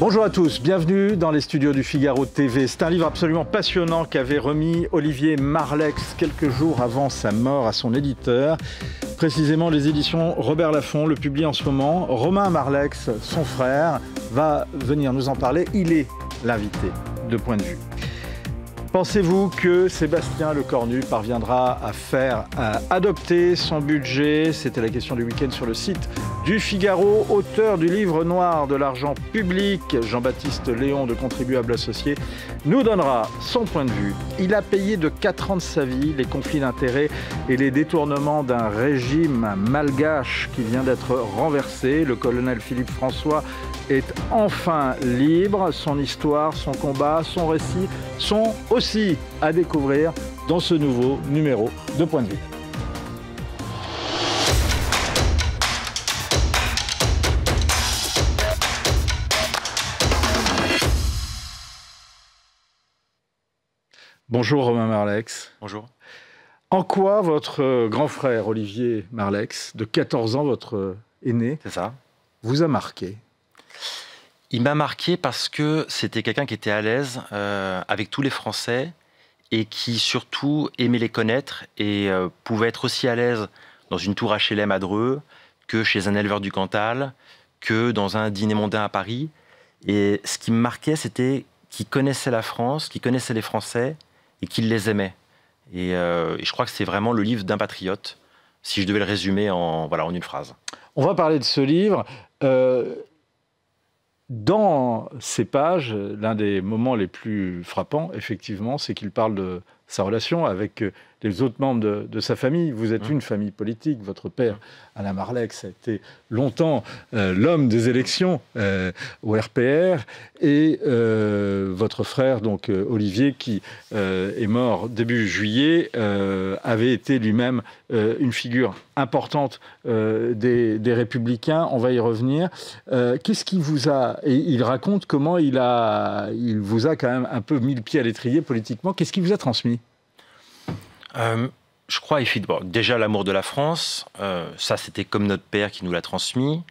Bonjour à tous, bienvenue dans les studios du Figaro TV. C'est un livre absolument passionnant qu'avait remis Olivier Marleix quelques jours avant sa mort à son éditeur. Précisément, les éditions Robert Laffont le publient en ce moment. Romain Marleix, son frère, va venir nous en parler. Il est l'invité de Point de vue. Pensez-vous que Sébastien Lecornu parviendra à faire adopter son budget? C'était la question du week-end sur le site du Figaro. Auteur du livre noir de l'argent public, Jean-Baptiste Léon de Contribuables Associés nous donnera son point de vue. Il a payé de 4 ans de sa vie les conflits d'intérêts et les détournements d'un régime malgache qui vient d'être renversé. Le colonel Philippe François est enfin libre. Son histoire, son combat, son récit sont aussi à découvrir dans ce nouveau numéro de Point de vue. Bonjour Romain Marleix. Bonjour. En quoi votre grand frère Olivier Marleix, de 14 ans, votre aîné, C'est ça. vous a marqué? Il m'a marqué parce que c'était quelqu'un qui était à l'aise avec tous les Français et qui surtout aimait les connaître et pouvait être aussi à l'aise dans une tour HLM à Dreux que chez un éleveur du Cantal, que dans un dîner mondain à Paris. Et ce qui me marquait, c'était qu'il connaissait la France, qu'il connaissait les Français et qu'il les aimait. Et je crois que c'est vraiment le livre d'un patriote, si je devais le résumer en une phrase. On va parler de ce livre. Dans ces pages, l'un des moments les plus frappants, effectivement, c'est qu'il parle de sa relation avec les autres membres de sa famille. Vous êtes une famille politique. Votre père, Alain Marleix, a été longtemps l'homme des élections au RPR. Et votre frère, donc Olivier, qui est mort début juillet, avait été lui-même une figure importante des Républicains. On va y revenir. Qu'est-ce qui vous a... Et il raconte comment il vous a quand même un peu mis le pied à l'étrier politiquement. Qu'est-ce qui vous a transmis? Je crois, déjà l'amour de la France, ça c'était comme notre père qui nous l'a transmis,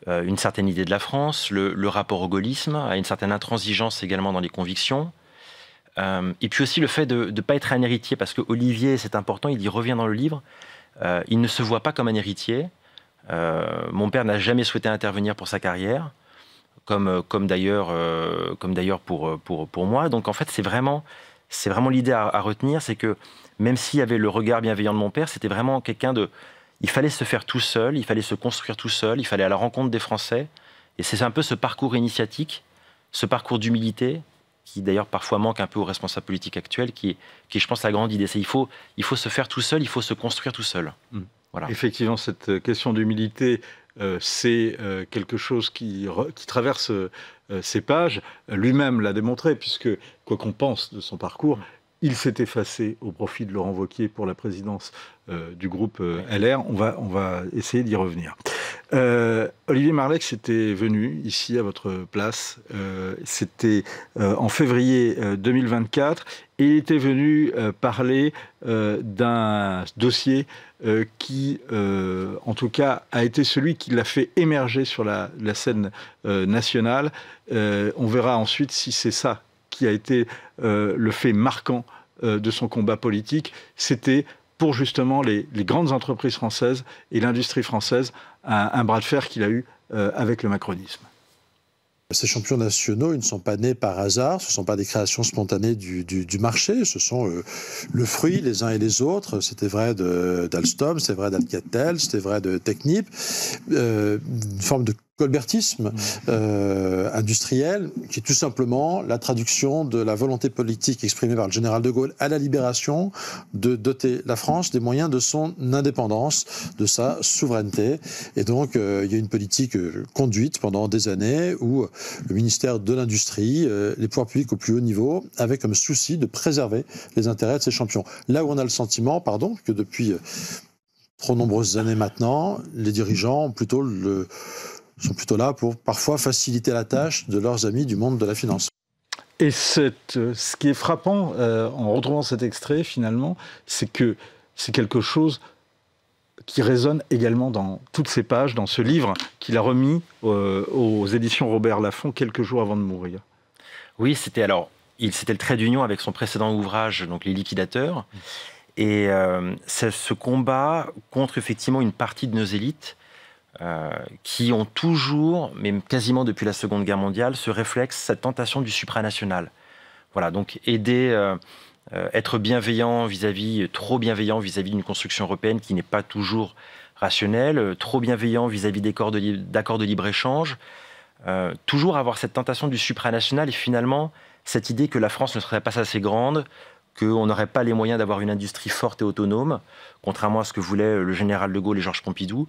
une certaine idée de la France, le rapport au gaullisme, à une certaine intransigeance également dans les convictions, et puis aussi le fait de ne pas être un héritier, parce que Olivier, c'est important, il y revient dans le livre, il ne se voit pas comme un héritier. Mon père n'a jamais souhaité intervenir pour sa carrière, comme d'ailleurs pour moi. Donc en fait, c'est vraiment l'idée à retenir, c'est que même s'il y avait le regard bienveillant de mon père, c'était vraiment quelqu'un de... Il fallait se faire tout seul, il fallait se construire tout seul, il fallait à la rencontre des Français. Et c'est un peu ce parcours initiatique, ce parcours d'humilité, qui d'ailleurs parfois manque un peu aux responsables politiques actuels, qui est, je pense, la grande idée. C'est il faut se faire tout seul, il faut se construire tout seul. Voilà. Effectivement, cette question d'humilité, c'est quelque chose qui traverse ces pages. Lui-même l'a démontré, puisque, quoi qu'on pense de son parcours, il s'est effacé au profit de Laurent Wauquiez pour la présidence du groupe LR. On va essayer d'y revenir. Olivier Marleix était venu ici à votre place. C'était en février 2024. Et il était venu parler d'un dossier qui, en tout cas, a été celui qui l'a fait émerger sur la scène nationale. On verra ensuite si c'est ça qui a été le fait marquant de son combat politique. C'était pour justement les grandes entreprises françaises et l'industrie française, un bras de fer qu'il a eu avec le macronisme. Ces champions nationaux, ils ne sont pas nés par hasard, ce ne sont pas des créations spontanées du marché, ce sont le fruit les uns et les autres. C'était vrai d'Alstom, c'est vrai d'Alcatel, c'était vrai de Technip, une forme de colbertisme industriel, qui est tout simplement la traduction de la volonté politique exprimée par le général de Gaulle à la Libération de doter la France des moyens de son indépendance, de sa souveraineté. Et donc, il y a une politique conduite pendant des années où le ministère de l'Industrie, les pouvoirs publics au plus haut niveau, avaient comme souci de préserver les intérêts de ces champions. Là où on a le sentiment, que depuis trop nombreuses années maintenant, les dirigeants sont plutôt là pour parfois faciliter la tâche de leurs amis du monde de la finance. Et ce qui est frappant en retrouvant cet extrait, finalement, c'est que c'est quelque chose qui résonne également dans toutes ces pages, dans ce livre qu'il a remis aux éditions Robert Laffont quelques jours avant de mourir. Oui, c'était le trait d'union avec son précédent ouvrage, donc Les Liquidateurs. Et c'est ce combat contre effectivement une partie de nos élites qui ont toujours, mais quasiment depuis la Seconde Guerre mondiale, ce réflexe, cette tentation du supranational. Voilà, donc être bienveillant trop bienveillant vis-à-vis d'une construction européenne qui n'est pas toujours rationnelle, trop bienveillant vis-à-vis d'accords de libre-échange, toujours avoir cette tentation du supranational et finalement cette idée que la France ne serait pas assez grande, qu'on n'aurait pas les moyens d'avoir une industrie forte et autonome, contrairement à ce que voulaient le général de Gaulle et Georges Pompidou.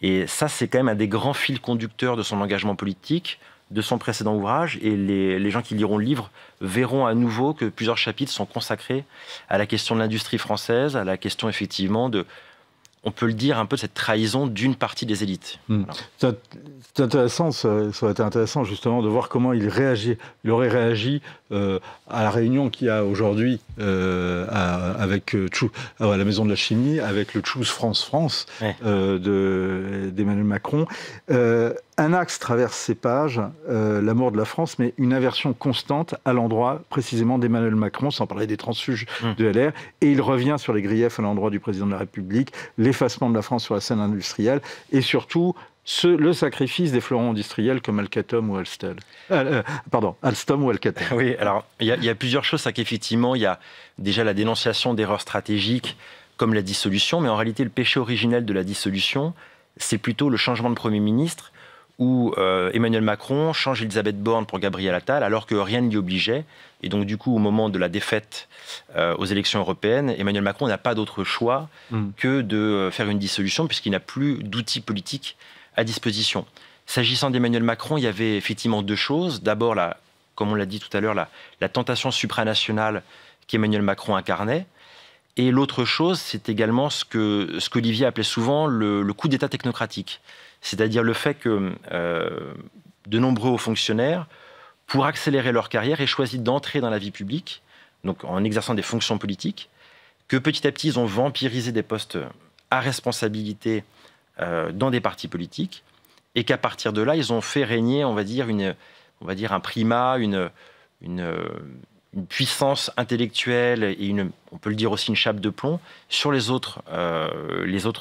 Et ça, c'est quand même un des grands fils conducteurs de son engagement politique, de son précédent ouvrage. Et les gens qui liront le livre verront à nouveau que plusieurs chapitres sont consacrés à la question de l'industrie française, à la question effectivement on peut le dire, un peu de cette trahison d'une partie des élites. Voilà. C'est intéressant, ça aurait été intéressant justement de voir comment il aurait réagi à la réunion qu'il y a aujourd'hui avec à la Maison de la Chimie, avec le Choose France ouais. d'Emmanuel Macron. Un axe traverse ces pages, l'amour de la France, mais une aversion constante à l'endroit précisément d'Emmanuel Macron, sans parler des transfuges de LR, et il revient sur les griefs à l'endroit du président de la République, l'effacement de la France sur la scène industrielle, et surtout le sacrifice des fleurons industriels comme Alstom ou Alstom. Alstom ou Alcatel. Oui, alors il y a plusieurs choses, c'est qu'effectivement il y a déjà la dénonciation d'erreurs stratégiques comme la dissolution, mais en réalité le péché originel de la dissolution, c'est plutôt le changement de Premier ministre, où Emmanuel Macron change Elisabeth Borne pour Gabriel Attal, alors que rien ne l'y obligeait. Et donc, du coup, au moment de la défaite aux élections européennes, Emmanuel Macron n'a pas d'autre choix que de faire une dissolution, puisqu'il n'a plus d'outils politiques à disposition. S'agissant d'Emmanuel Macron, il y avait effectivement deux choses. D'abord, comme on l'a dit tout à l'heure, la tentation supranationale qu'Emmanuel Macron incarnait. Et l'autre chose, c'est également ce qu'Olivier appelait souvent le coup d'État technocratique. C'est-à-dire le fait que de nombreux hauts fonctionnaires, pour accélérer leur carrière, aient choisi d'entrer dans la vie publique, donc en exerçant des fonctions politiques, que petit à petit, ils ont vampirisé des postes à responsabilité dans des partis politiques, et qu'à partir de là, ils ont fait régner, on va dire un primat, une puissance intellectuelle et on peut le dire aussi une chape de plomb sur les autres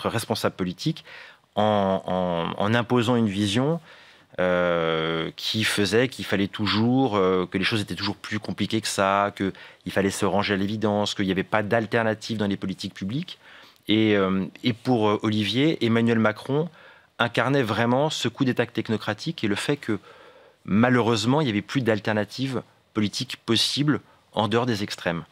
responsables politiques, en imposant une vision qui faisait qu'il fallait toujours, que les choses étaient toujours plus compliquées que ça, qu'il fallait se ranger à l'évidence, qu'il n'y avait pas d'alternative dans les politiques publiques. Et pour Olivier, Emmanuel Macron incarnait vraiment ce coup d'État technocratique et le fait que, malheureusement, il n'y avait plus d'alternative politique possible en dehors des extrêmes.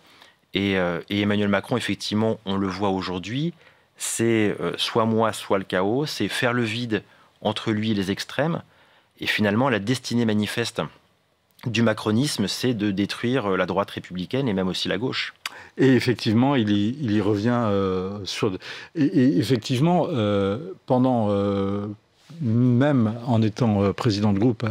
Et Emmanuel Macron, effectivement, on le voit aujourd'hui, c'est soit moi, soit le chaos, c'est faire le vide entre lui et les extrêmes. Et finalement, la destinée manifeste du macronisme, c'est de détruire la droite républicaine et même aussi la gauche. Et effectivement, il y revient sur... Et effectivement, pendant... même en étant président de groupe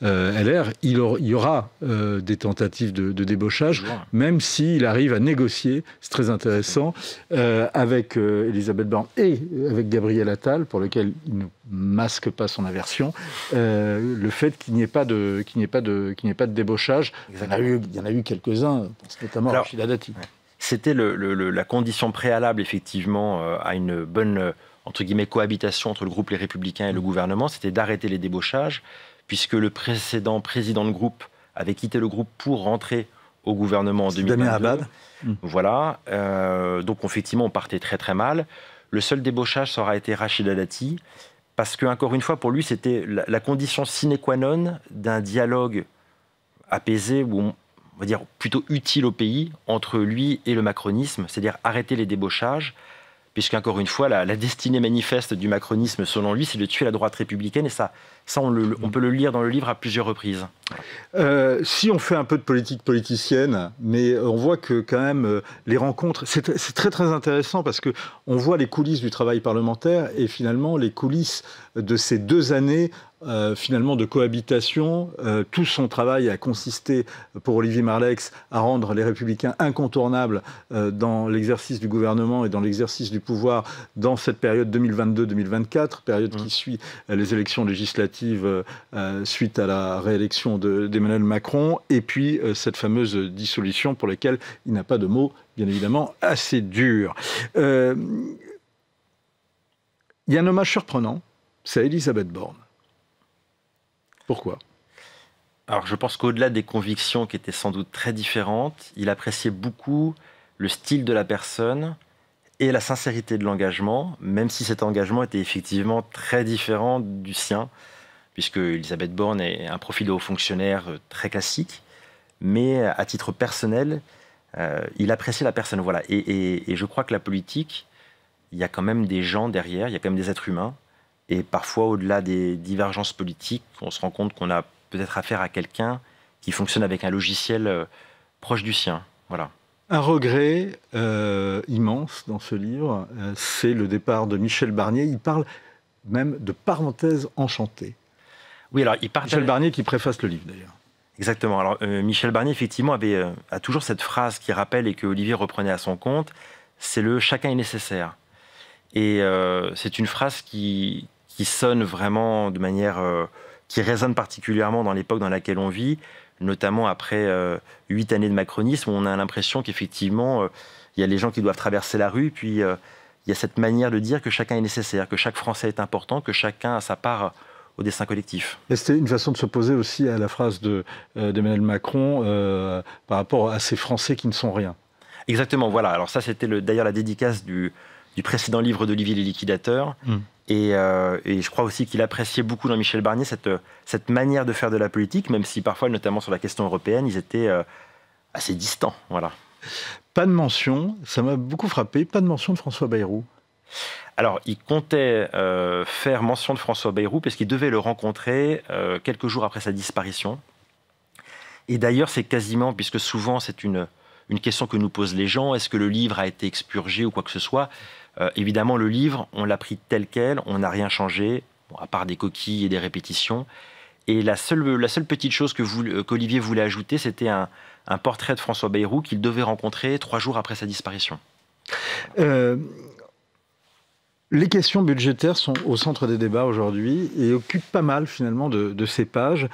LR, il y aura des tentatives de débauchage, même s'il arrive à négocier, c'est très intéressant, avec Elisabeth Borne et avec Gabriel Attal, pour lequel il ne masque pas son aversion, le fait qu'il n'y ait pas de débauchage. Il y en a eu quelques-uns, je pense notamment à Rachida Dati. C'était la condition préalable, effectivement, à une bonne... entre guillemets, cohabitation entre le groupe Les Républicains et le gouvernement, c'était d'arrêter les débauchages, puisque le précédent président de groupe avait quitté le groupe pour rentrer au gouvernement en 2022. Damien Abad. Voilà. Donc, effectivement, on partait très, très mal. Le seul débauchage, ça aura été Rachida Dati, parce que, encore une fois, pour lui, c'était la condition sine qua non d'un dialogue apaisé, ou on va dire plutôt utile au pays, entre lui et le macronisme, c'est-à-dire arrêter les débauchages, puisqu'encore une fois, la destinée manifeste du macronisme, selon lui, c'est de tuer la droite républicaine. Et ça on peut le lire dans le livre à plusieurs reprises. Si on fait un peu de politique politicienne, mais on voit que quand même les rencontres, c'est très très intéressant parce qu'on voit les coulisses du travail parlementaire et finalement les coulisses de ces 2 années finalement de cohabitation. Tout son travail a consisté pour Olivier Marleix à rendre les Républicains incontournables dans l'exercice du gouvernement et dans l'exercice du pouvoir dans cette période 2022-2024, période qui suit les élections législatives suite à la réélection d'Emmanuel Macron, et puis cette fameuse dissolution pour laquelle il n'a pas de mots, bien évidemment, assez durs. Il y a un hommage surprenant, c'est à Elisabeth Borne. Pourquoi ? Alors je pense qu'au-delà des convictions qui étaient sans doute très différentes, il appréciait beaucoup le style de la personne et la sincérité de l'engagement, même si cet engagement était effectivement très différent du sien, puisque Elisabeth Borne est un profil de haut fonctionnaire très classique, mais à titre personnel, il appréciait la personne. Voilà. Et je crois que la politique, il y a quand même des gens derrière, il y a quand même des êtres humains, et parfois, au-delà des divergences politiques, on se rend compte qu'on a peut-être affaire à quelqu'un qui fonctionne avec un logiciel proche du sien. Voilà. Un regret immense dans ce livre, c'est le départ de Michel Barnier. Il parle même de parenthèse enchantée. Oui, alors Michel Barnier qui préface le livre d'ailleurs. Exactement. Alors Michel Barnier, effectivement, a toujours cette phrase qui rappelle et que Olivier reprenait à son compte, c'est le « chacun est nécessaire ». Et c'est une phrase qui sonne vraiment de manière... qui résonne particulièrement dans l'époque dans laquelle on vit, notamment après 8 années de macronisme, où on a l'impression qu'effectivement, il y a les gens qui doivent traverser la rue, puis il y a cette manière de dire que chacun est nécessaire, que chaque Français est important, que chacun a sa part au destin collectif. Et c'était une façon de s'opposer aussi à la phrase d'Emmanuel Macron par rapport à ces Français qui ne sont rien. Exactement, voilà. Alors ça, c'était d'ailleurs la dédicace du précédent livre d'Olivier Les Liquidateurs. Et je crois aussi qu'il appréciait beaucoup dans Michel Barnier cette manière de faire de la politique, même si parfois, notamment sur la question européenne, ils étaient assez distants. Voilà. Pas de mention, ça m'a beaucoup frappé, pas de mention de François Bayrou. Alors, il comptait faire mention de François Bayrou parce qu'il devait le rencontrer quelques jours après sa disparition. Et d'ailleurs, c'est quasiment, puisque souvent c'est une question que nous posent les gens, est-ce que le livre a été expurgé ou quoi que ce soit ? Évidemment, le livre, on l'a pris tel quel, on n'a rien changé, bon, à part des coquilles et des répétitions. Et la seule petite chose qu'Olivier voulait ajouter, c'était un portrait de François Bayrou qu'il devait rencontrer 3 jours après sa disparition. Les questions budgétaires sont au centre des débats aujourd'hui et occupent pas mal finalement de ces pages.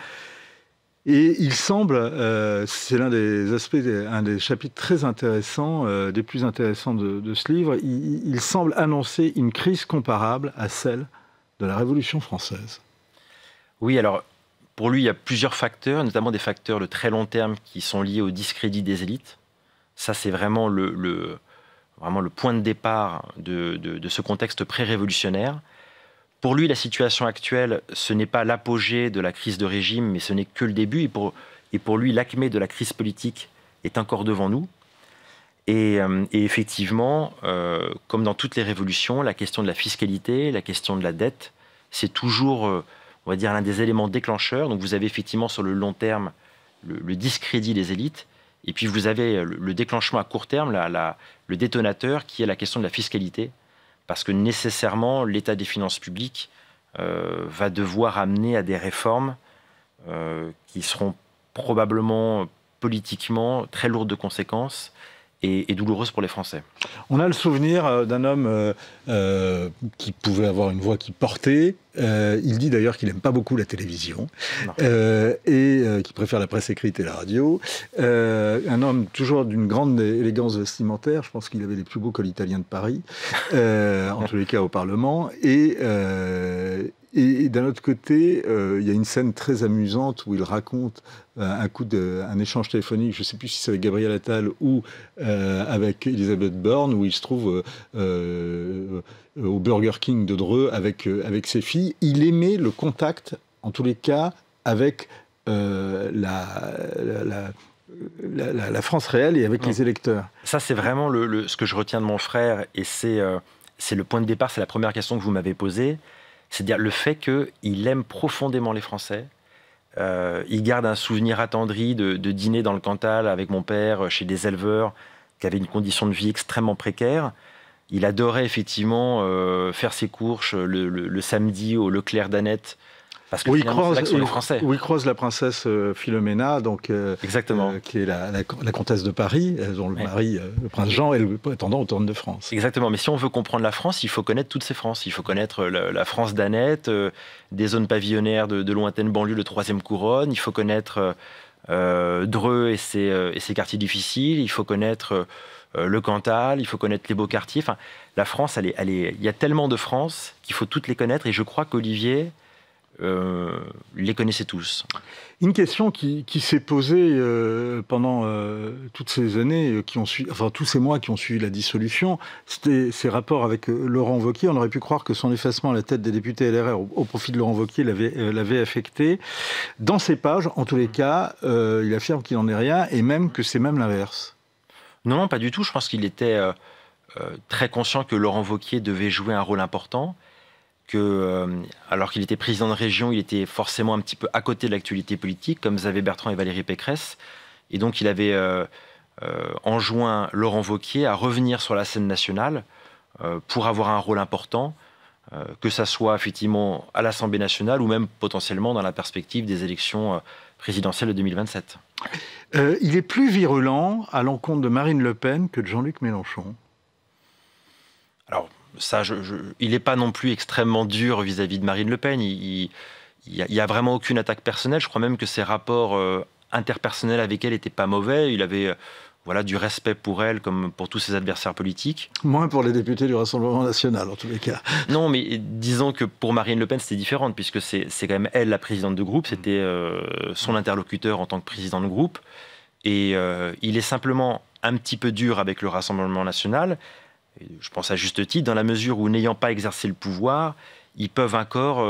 Et il semble, c'est l'un des aspects, un des chapitres très intéressants, des plus intéressants de ce livre, il semble annoncer une crise comparable à celle de la Révolution française. Oui, alors pour lui, il y a plusieurs facteurs, notamment des facteurs de très long terme qui sont liés au discrédit des élites. Ça, c'est vraiment vraiment le point de départ de ce contexte pré-révolutionnaire. Pour lui, la situation actuelle, ce n'est pas l'apogée de la crise de régime, mais ce n'est que le début. Et pour lui, l'acmé de la crise politique est encore devant nous. Et effectivement, comme dans toutes les révolutions, la question de la fiscalité, la question de la dette, c'est toujours, on va dire, l'un des éléments déclencheurs. Donc vous avez effectivement sur le long terme le discrédit des élites. Et puis vous avez le déclenchement à court terme, le détonateur, qui est la question de la fiscalité. Parce que nécessairement, l'état des finances publiques va devoir amener à des réformes qui seront probablement politiquement très lourdes de conséquences et douloureuses pour les Français. On a le souvenir d'un homme qui pouvait avoir une voix qui portait. Il dit d'ailleurs qu'il n'aime pas beaucoup la télévision et qu'il préfère la presse écrite et la radio. Un homme toujours d'une grande élégance vestimentaire. Je pense qu'il avait les plus beaux cols italiens de Paris, en tous les cas au Parlement. Et d'un autre côté, il y a une scène très amusante où il raconte un échange téléphonique, je ne sais plus si c'est avec Gabriel Attal ou avec Elisabeth Borne, où il se trouve au Burger King de Dreux avec ses filles. Il aimait le contact, en tous les cas, avec la France réelle et avec les électeurs. Ça, c'est vraiment ce que je retiens de mon frère, et c'est le point de départ, c'est la première question que vous m'avez posée. C'est-à-dire le fait qu'il aime profondément les Français. Il garde un souvenir attendri de dîner dans le Cantal avec mon père chez des éleveurs qui avaient une condition de vie extrêmement précaire. Il adorait effectivement faire ses courses le samedi au Leclerc d'Annette Parce que finalement, c'est là que sont les Français. Où il croise la princesse Philomena, donc, Exactement. Qui est la comtesse de Paris, dont le mari, le prince Jean, est le prétendant au trône de France. Exactement, mais si on veut comprendre la France, il faut connaître toutes ces Frances. Il faut connaître la France d'Annette, des zones pavillonnaires de lointaines banlieues de Troisième Couronne, il faut connaître Dreux et ses quartiers difficiles, il faut connaître le Cantal, il faut connaître les beaux quartiers. Enfin, la France, il y a tellement de France qu'il faut toutes les connaître, et je crois qu'Olivier les connaissait tous. Une question qui s'est posée pendant toutes ces années, tous ces mois qui ont suivi la dissolution, c'était ses rapports avec Laurent Wauquiez. On aurait pu croire que son effacement à la tête des députés LRR au profit de Laurent Wauquiez l'avait affecté. Dans ses pages, en tous les cas, il affirme qu'il n'en est rien, et même que c'est même l'inverse. Non, pas du tout. Je pense qu'il était très conscient que Laurent Wauquiez devait jouer un rôle important, alors qu'il était président de région, il était forcément un petit peu à côté de l'actualité politique, comme Xavier Bertrand et Valérie Pécresse. Et donc, il avait enjoint Laurent Wauquiez à revenir sur la scène nationale pour avoir un rôle important, que ça soit effectivement à l'Assemblée nationale ou même potentiellement dans la perspective des élections présidentielles de 2027. Il est plus virulent à l'encontre de Marine Le Pen que de Jean-Luc Mélenchon. Alors, ça, il n'est pas non plus extrêmement dur vis-à-vis de Marine Le Pen. Il n'y a vraiment aucune attaque personnelle. Je crois même que ses rapports interpersonnels avec elle n'étaient pas mauvais. Il avait du respect pour elle, comme pour tous ses adversaires politiques. Moins pour les députés du Rassemblement national, en tous les cas. Non, mais disons que pour Marine Le Pen, c'était différent, puisque c'est quand même elle, la présidente de groupe. C'était son interlocuteur en tant que président de groupe. Et il est simplement un petit peu dur avec le Rassemblement national. Je pense à juste titre, dans la mesure où, n'ayant pas exercé le pouvoir, ils peuvent encore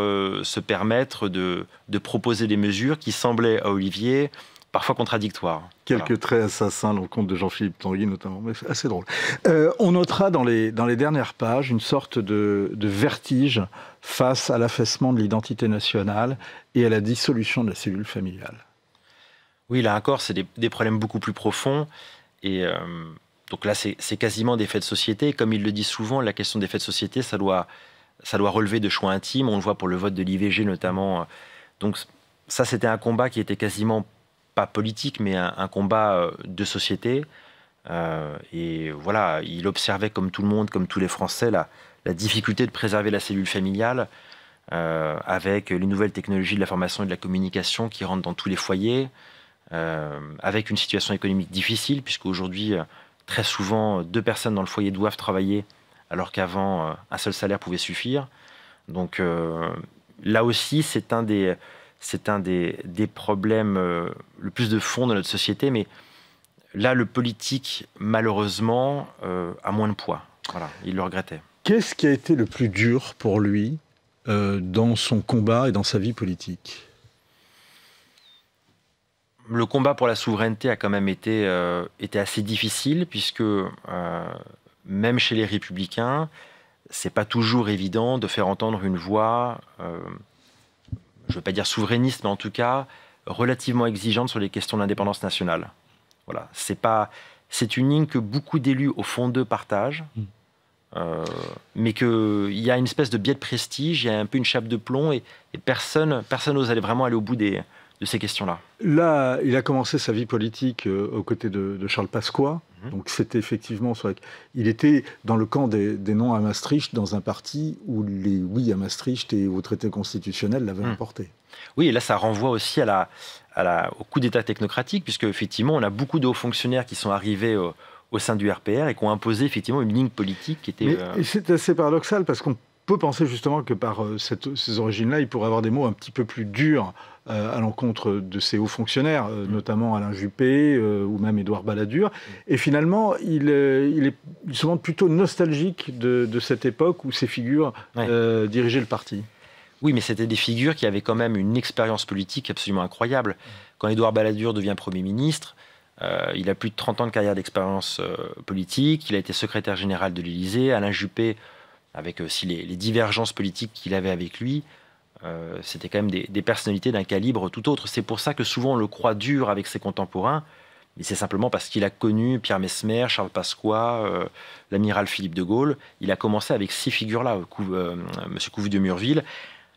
se permettre de proposer des mesures qui semblaient à Olivier parfois contradictoires. Quelques traits assassins à l'encontre de Jean-Philippe Tanguy notamment, mais c'est assez drôle. On notera dans les dernières pages une sorte de vertige face à l'affaissement de l'identité nationale et à la dissolution de la cellule familiale. Oui, là encore, c'est des problèmes beaucoup plus profonds. Et donc là, c'est quasiment des faits de société. Et comme il le dit souvent, la question des faits de société, ça doit relever de choix intimes. On le voit pour le vote de l'IVG notamment. Donc ça, c'était un combat qui était quasiment pas politique, mais un combat de société. Et voilà, il observait comme tout le monde, comme tous les Français, la difficulté de préserver la cellule familiale avec les nouvelles technologies de l'information et de la communication qui rentrent dans tous les foyers, avec une situation économique difficile, puisqu'aujourd'hui, très souvent, 2 personnes dans le foyer doivent travailler, alors qu'avant, un seul salaire pouvait suffire. Donc là aussi, c'est un des problèmes le plus de fond de notre société. Mais là, le politique, malheureusement, a moins de poids. Voilà, il le regrettait. Qu'est-ce qui a été le plus dur pour lui dans son combat et dans sa vie politique ? Le combat pour la souveraineté a quand même été assez difficile, puisque même chez les Républicains, c'est pas toujours évident de faire entendre une voix, je ne veux pas dire souverainiste, mais en tout cas relativement exigeante sur les questions d'indépendance nationale. Voilà, c'est une ligne que beaucoup d'élus au fond d'eux partagent, mais qu'il y a une espèce de biais de prestige, il y a un peu une chape de plomb, et personne n'ose vraiment aller au bout de ces questions-là. Là, il a commencé sa vie politique aux côtés de Charles Pasqua. Donc c'était effectivement... Il était dans le camp des non à Maastricht, dans un parti où les oui à Maastricht et au traité constitutionnel l'avaient emporté. Oui, et là, ça renvoie aussi au coup d'État technocratique, puisque effectivement, on a beaucoup de hauts fonctionnaires qui sont arrivés au sein du RPR et qui ont imposé effectivement une ligne politique qui était... Et c'est assez paradoxal, parce qu'on peut penser justement que par ces origines-là, il pourrait avoir des mots un petit peu plus durs à l'encontre de ces hauts fonctionnaires, notamment Alain Juppé ou même Édouard Balladur. Et finalement, il se montre plutôt nostalgique de cette époque où ces figures dirigeaient le parti. Oui, mais c'était des figures qui avaient quand même une expérience politique absolument incroyable. Quand Édouard Balladur devient Premier ministre, il a plus de 30 ans de carrière d'expérience politique, il a été secrétaire général de l'Élysée. Alain Juppé, avec aussi les divergences politiques qu'il avait avec lui, c'était quand même des personnalités d'un calibre tout autre. C'est pour ça que souvent on le croit dur avec ses contemporains, mais c'est simplement parce qu'il a connu Pierre Messmer, Charles Pasqua, l'amiral Philippe de Gaulle. Il a commencé avec ces figures-là, M. Couvu de Murville.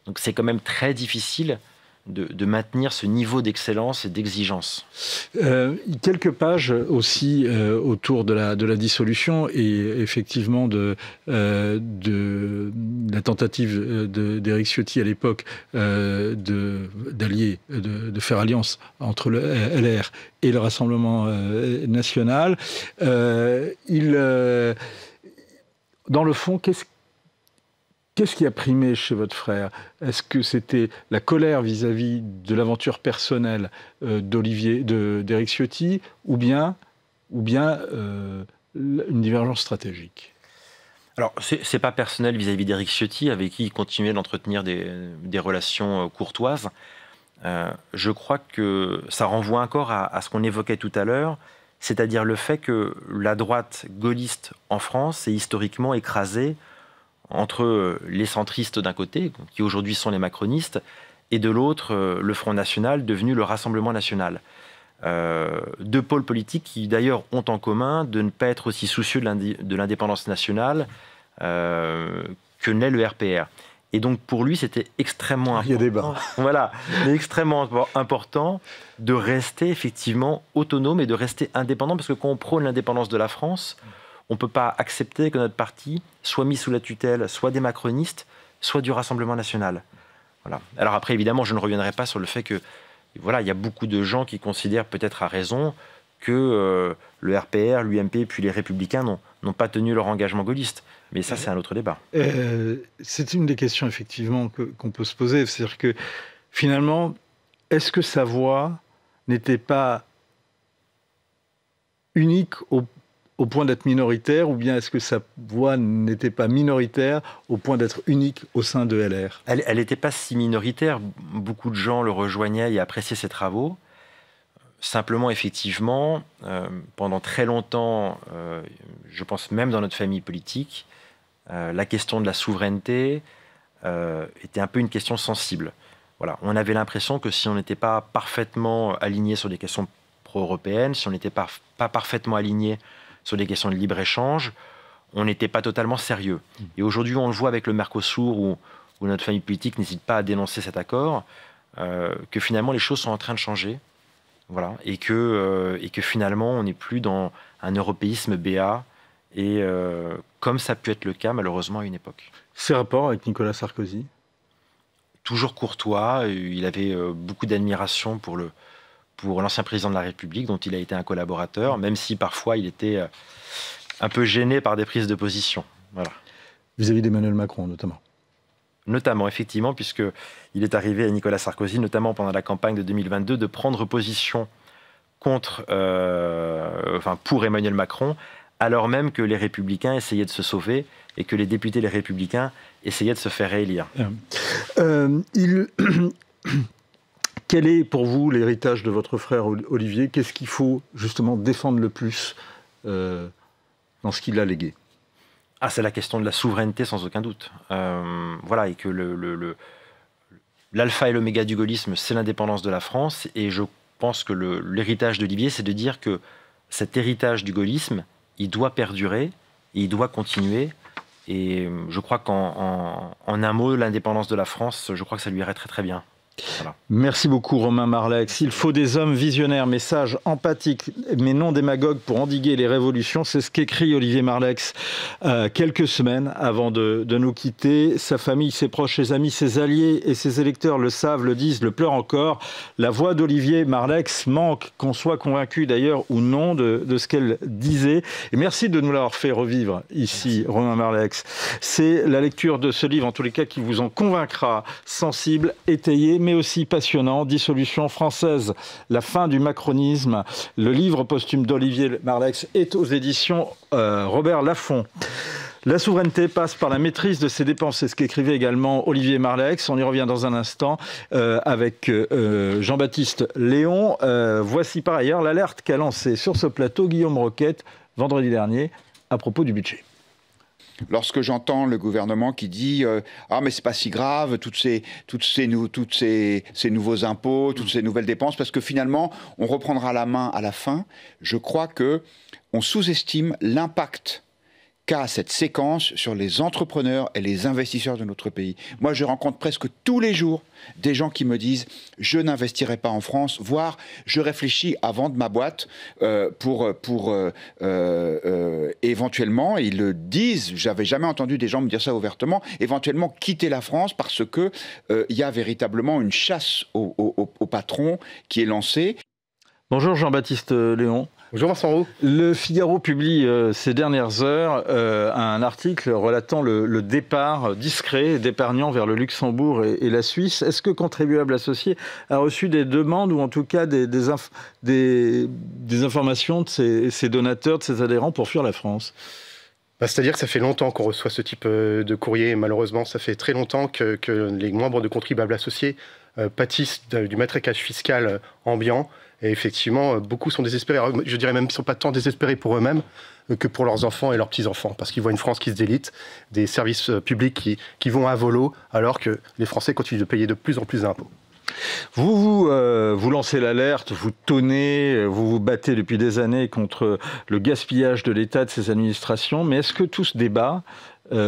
Donc c'est quand même très difficile de maintenir ce niveau d'excellence et d'exigence. Quelques pages aussi autour de la dissolution et effectivement de la tentative d'Éric Ciotti à l'époque d'allier, de faire alliance entre le LR et le Rassemblement national. Dans le fond, qu'est-ce qui a primé chez votre frère? Est-ce que c'était la colère vis-à-vis de l'aventure personnelle d'Éric Ciotti ou bien une divergence stratégique? Alors, c'est pas personnel vis-à-vis d'Éric Ciotti, avec qui il continuait d'entretenir des relations courtoises. Je crois que ça renvoie encore à ce qu'on évoquait tout à l'heure, c'est-à-dire le fait que la droite gaulliste en France est historiquement écrasée entre les centristes d'un côté, qui aujourd'hui sont les macronistes, et de l'autre, le Front National, devenu le Rassemblement National. Deux pôles politiques qui, d'ailleurs, ont en commun de ne pas être aussi soucieux de l'indépendance nationale que n'est le RPR. Et donc, pour lui, c'était extrêmement important. Il y a débat. Voilà, extrêmement important de rester effectivement autonome et de rester indépendant, parce que quand on prône l'indépendance de la France, on ne peut pas accepter que notre parti soit mis sous la tutelle soit des macronistes, soit du Rassemblement national. Voilà. Alors après, évidemment, je ne reviendrai pas sur le fait que voilà, il y a beaucoup de gens qui considèrent peut-être à raison que le RPR, l'UMP puis les Républicains n'ont pas tenu leur engagement gaulliste. Mais ça, c'est un autre débat. C'est une des questions, effectivement, qu'on peut se poser. C'est-à-dire que, finalement, est-ce que sa voix n'était pas unique au point d'être minoritaire, ou bien est-ce que sa voix n'était pas minoritaire au point d'être unique au sein de LR? Elle n'était pas si minoritaire. Beaucoup de gens le rejoignaient et appréciaient ses travaux. Simplement, effectivement, pendant très longtemps, je pense même dans notre famille politique, la question de la souveraineté était un peu une question sensible. Voilà. On avait l'impression que si on n'était pas parfaitement aligné sur des questions pro-européennes, si on n'était pas parfaitement aligné sur des questions de libre-échange, on n'était pas totalement sérieux. Et aujourd'hui, on le voit avec le Mercosur, où notre famille politique n'hésite pas à dénoncer cet accord, que finalement les choses sont en train de changer. Voilà, et que finalement, on n'est plus dans un européisme béat, et comme ça a pu être le cas, malheureusement, à une époque. Ses rapports avec Nicolas Sarkozy? Toujours courtois, il avait beaucoup d'admiration pour l'ancien président de la République, dont il a été un collaborateur, même si parfois il était un peu gêné par des prises de position. Voilà. Vis-à-vis d'Emmanuel Macron, notamment? Notamment, effectivement, puisqu'il est arrivé à Nicolas Sarkozy, notamment pendant la campagne de 2022, de prendre position pour Emmanuel Macron, alors même que les Républicains essayaient de se sauver et que les députés Les Républicains essayaient de se faire réélire. Quel est pour vous l'héritage de votre frère Olivier? Qu'est-ce qu'il faut justement défendre le plus dans ce qu'il a légué? C'est la question de la souveraineté, sans aucun doute. Voilà, et que l'alpha et l'oméga du gaullisme, c'est l'indépendance de la France. Et je pense que l'héritage d'Olivier, c'est de dire que cet héritage du gaullisme, il doit perdurer, et il doit continuer. Et je crois qu'en un mot, l'indépendance de la France, je crois que ça lui irait très très bien. Voilà. Merci beaucoup Romain Marleix. Il faut des hommes visionnaires, mais sages, empathiques, mais non démagogues pour endiguer les révolutions. C'est ce qu'écrit Olivier Marleix quelques semaines avant de nous quitter. Sa famille, ses proches, ses amis, ses alliés et ses électeurs le savent, le disent, le pleurent encore. La voix d'Olivier Marleix manque, qu'on soit convaincu d'ailleurs ou non de ce qu'elle disait. Et merci de nous l'avoir fait revivre ici, Romain Marleix. C'est la lecture de ce livre, en tous les cas, qui vous en convaincra, sensible, étayé, mais aussi passionnant. Dissolution française, la fin du macronisme. Le livre posthume d'Olivier Marleix est aux éditions Robert Laffont. La souveraineté passe par la maîtrise de ses dépenses. C'est ce qu'écrivait également Olivier Marleix. On y revient dans un instant avec Jean-Baptiste Léon. Voici par ailleurs l'alerte qu'a lancée sur ce plateau Guillaume Roquette vendredi dernier à propos du budget. Lorsque j'entends le gouvernement qui dit ah mais c'est pas si grave tous ces nouveaux impôts, toutes ces nouvelles dépenses, parce que finalement on reprendra la main à la fin, je crois que on sous-estime l'impact qu'a cette séquence sur les entrepreneurs et les investisseurs de notre pays. Moi, je rencontre presque tous les jours des gens qui me disent « je n'investirai pas en France », voire « je réfléchis à vendre ma boîte pour éventuellement », ils le disent, j'avais jamais entendu des gens me dire ça ouvertement, éventuellement quitter la France parce que il y a véritablement une chasse au patron qui est lancée. Bonjour Jean-Baptiste Léon. Bonjour Vincent Roux. Le Figaro publie ces dernières heures un article relatant le départ discret d'épargnants vers le Luxembourg et la Suisse. Est-ce que Contribuables Associés a reçu des demandes ou en tout cas des informations de ses donateurs, de ses adhérents pour fuir la France ? C'est-à-dire que ça fait longtemps qu'on reçoit ce type de courrier et malheureusement ça fait très longtemps que les membres de Contribuables Associés pâtissent du matraquage fiscal ambiant. Et effectivement, beaucoup sont désespérés. Alors, je dirais même qu'ils ne sont pas tant désespérés pour eux-mêmes que pour leurs enfants et leurs petits-enfants. Parce qu'ils voient une France qui se délite, des services publics qui vont à volo, alors que les Français continuent de payer de plus en plus d'impôts. Vous lancez l'alerte, vous tonnez, vous vous battez depuis des années contre le gaspillage de l'État, de ses administrations. Mais est-ce que tout ce débat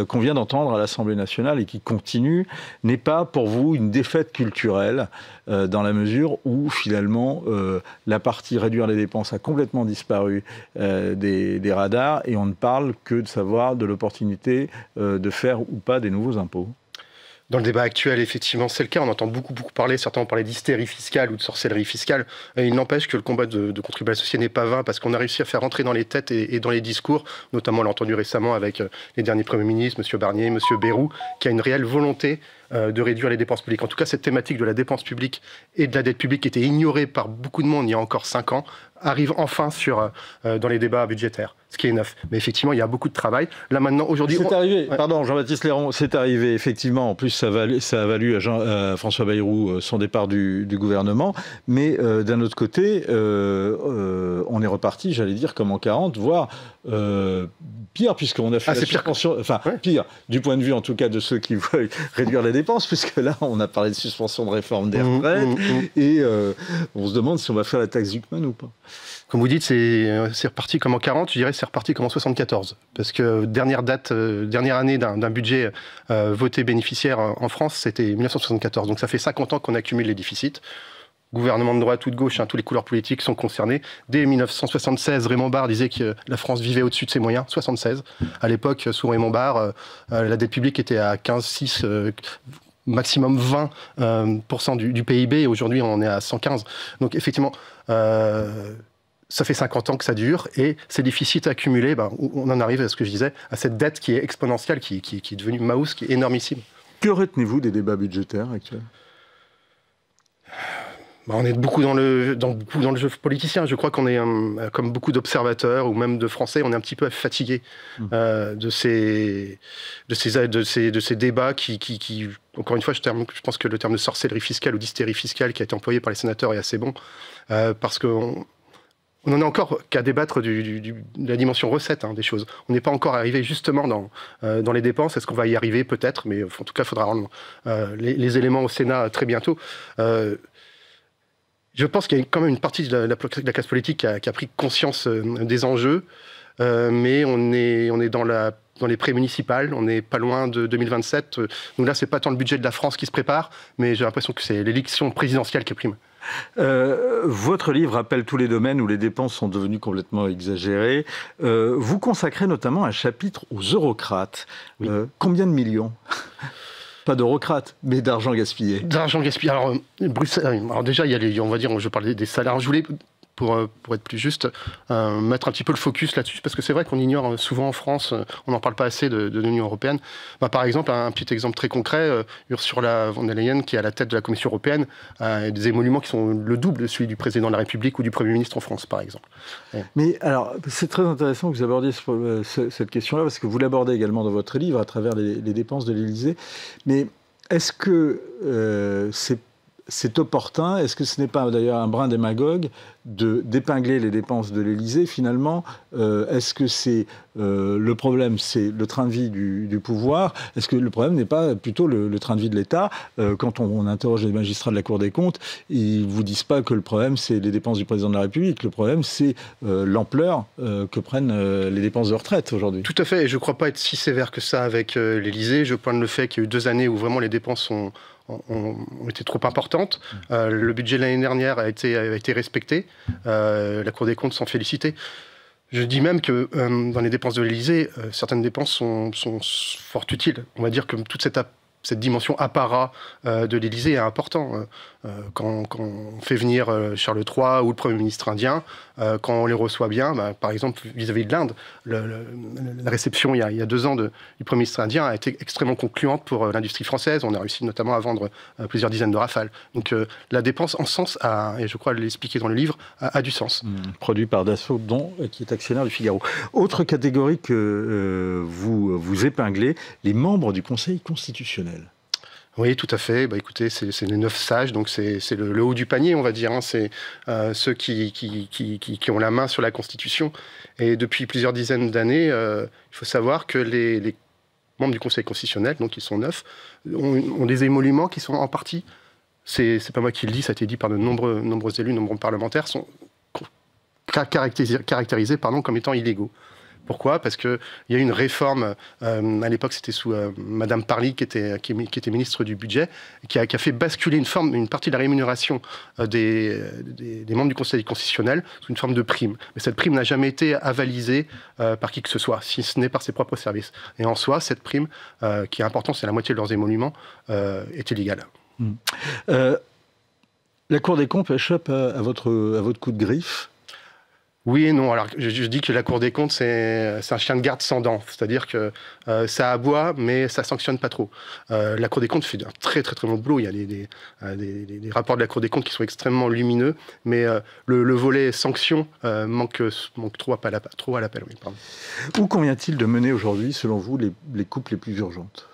qu'on vient d'entendre à l'Assemblée nationale et qui continue n'est pas pour vous une défaite culturelle dans la mesure où finalement la partie réduire les dépenses a complètement disparu des radars et on ne parle que de savoir de l'opportunité de faire ou pas des nouveaux impôts? Dans le débat actuel, effectivement, c'est le cas. On entend beaucoup parler, certains ont parlé d'hystérie fiscale ou de sorcellerie fiscale. Et il n'empêche que le combat de Contribuables Associés n'est pas vain parce qu'on a réussi à faire rentrer dans les têtes et dans les discours, notamment on l'a entendu récemment avec les derniers premiers ministres, M. Barnier, M. Bayrou, qui a une réelle volonté de réduire les dépenses publiques. En tout cas, cette thématique de la dépense publique et de la dette publique qui était ignorée par beaucoup de monde il y a encore 5 ans, arrive enfin dans les débats budgétaires, ce qui est neuf. Mais effectivement, il y a beaucoup de travail. Là, maintenant, aujourd'hui... C'est arrivé, pardon, Jean-Baptiste Léon, c'est arrivé, effectivement. En plus, ça a valu à François Bayrou son départ du gouvernement. Mais d'un autre côté, on est reparti, j'allais dire, comme en 40, voire pire, puisqu'on a fait la suspension... Enfin, pire, du point de vue, en tout cas, de ceux qui veulent réduire les dépenses, puisque là, on a parlé de suspension de réforme des retraites, et on se demande si on va faire la taxe Zuckman ou pas. Comme vous dites, c'est reparti comme en 40, je dirais c'est reparti comme en 74. Parce que dernière année d'un budget voté bénéficiaire en France, c'était 1974. Donc ça fait 50 ans qu'on accumule les déficits. Gouvernement de droite ou de gauche, toutes les couleurs politiques sont concernées. Dès 1976, Raymond Barre disait que la France vivait au-dessus de ses moyens. 76. À l'époque, sous Raymond Barre, la dette publique était à 15,6... maximum 20% du PIB, et aujourd'hui on est à 115. Donc effectivement, ça fait 50 ans que ça dure, et ces déficits accumulés, on en arrive à ce que je disais, à cette dette qui est exponentielle, qui est devenue Maus, qui est énormissime. Que retenez-vous des débats budgétaires actuels ? On est beaucoup dans le jeu politicien. Je crois qu'on est, comme beaucoup d'observateurs ou même de Français, on est un petit peu fatigué de ces débats qui encore une fois, je pense que le terme de sorcellerie fiscale ou d'hystérie fiscale qui a été employé par les sénateurs est assez bon, parce qu'on n'en est encore qu'à débattre de la dimension recette des choses. On n'est pas encore arrivé justement dans les dépenses. Est-ce qu'on va y arriver? Peut-être, mais en tout cas, il faudra rendre les éléments au Sénat très bientôt. Je pense qu'il y a quand même une partie de la classe politique qui a pris conscience des enjeux, mais on est dans les pré-municipales, on n'est pas loin de 2027. Donc là, c'est pas tant le budget de la France qui se prépare, mais j'ai l'impression que c'est l'élection présidentielle qui prime. Votre livre rappelle tous les domaines où les dépenses sont devenues complètement exagérées. Vous consacrez notamment un chapitre aux eurocrates. Oui. Combien de millions ? Pas d'eurocrates, mais d'argent gaspillé. D'argent gaspillé. Alors, Bruxelles, alors déjà, il y a on va dire, je parle des salaires. Je voulais, pour être plus juste, mettre un petit peu le focus là-dessus, parce que c'est vrai qu'on ignore souvent en France, on n'en parle pas assez de l'Union européenne. Par exemple, un petit exemple très concret, Ursula von der Leyen, qui est à la tête de la Commission européenne, a des émoluments qui sont le double de celui du président de la République ou du Premier ministre en France, par exemple. Mais alors, c'est très intéressant que vous abordiez cette question-là, parce que vous l'abordez également dans votre livre, à travers les dépenses de l'Élysée. Mais est-ce que c'est c'est opportun, est-ce que ce n'est pas d'ailleurs un brin démagogue d'épingler les dépenses de l'Élysée finalement? Est-ce que c'est le problème, c'est le train de vie du pouvoir? Est-ce que le problème n'est pas plutôt le train de vie de l'État? Quand on interroge les magistrats de la Cour des comptes, ils ne vous disent pas que le problème c'est les dépenses du président de la République. Le problème c'est l'ampleur que prennent les dépenses de retraite aujourd'hui. Tout à fait, et je ne crois pas être si sévère que ça avec l'Élysée. Je pointe le fait qu'il y a eu 2 années où vraiment les dépenses ont été trop importantes. Le budget de l'année dernière a été respecté. La Cour des comptes s'en félicitait. Je dis même que dans les dépenses de l'Élysée, certaines dépenses sont fort utiles. On va dire que toute cette dimension apparat de l'Élysée est importante. Quand on fait venir Charles III ou le Premier ministre indien, quand on les reçoit bien, par exemple vis-à-vis de l'Inde, la réception il y a 2 ans du Premier ministre indien a été extrêmement concluante pour l'industrie française. On a réussi notamment à vendre plusieurs dizaines de Rafales. Donc la dépense en sens, et je crois l'expliquer dans le livre, a du sens. Produit par Dassault, qui est actionnaire du Figaro. Autre catégorie que vous épinglez, les membres du Conseil constitutionnel. Oui, tout à fait. Écoutez, c'est les 9 sages, donc c'est le haut du panier, on va dire. C'est ceux qui ont la main sur la Constitution. Et depuis plusieurs dizaines d'années, il faut savoir que les membres du Conseil constitutionnel, donc ils sont 9, ont des émoluments qui sont en partie, c'est pas moi qui le dis, ça a été dit par de nombreux élus, nombreux parlementaires, sont caractérisés comme étant illégaux. Pourquoi? Parce qu'il y a eu une réforme, à l'époque c'était sous Madame Parly qui était ministre du Budget, qui a fait basculer une partie de la rémunération des membres du Conseil constitutionnel sous une forme de prime. Mais cette prime n'a jamais été avalisée par qui que ce soit, si ce n'est par ses propres services. Et en soi, cette prime, qui est importante, c'est la moitié de leurs émoluments, est illégale. La Cour des comptes échappe à votre coup de griffe? Oui et non. Alors, je dis que la Cour des comptes, c'est un chien de garde sans dents. C'est-à-dire que ça aboie, mais ça sanctionne pas trop. La Cour des comptes fait un très bon boulot. Il y a des rapports de la Cour des comptes qui sont extrêmement lumineux, mais le volet sanction manque trop à l'appel. Oui, pardon. Où convient-il de mener aujourd'hui, selon vous, les coupes les plus urgentes?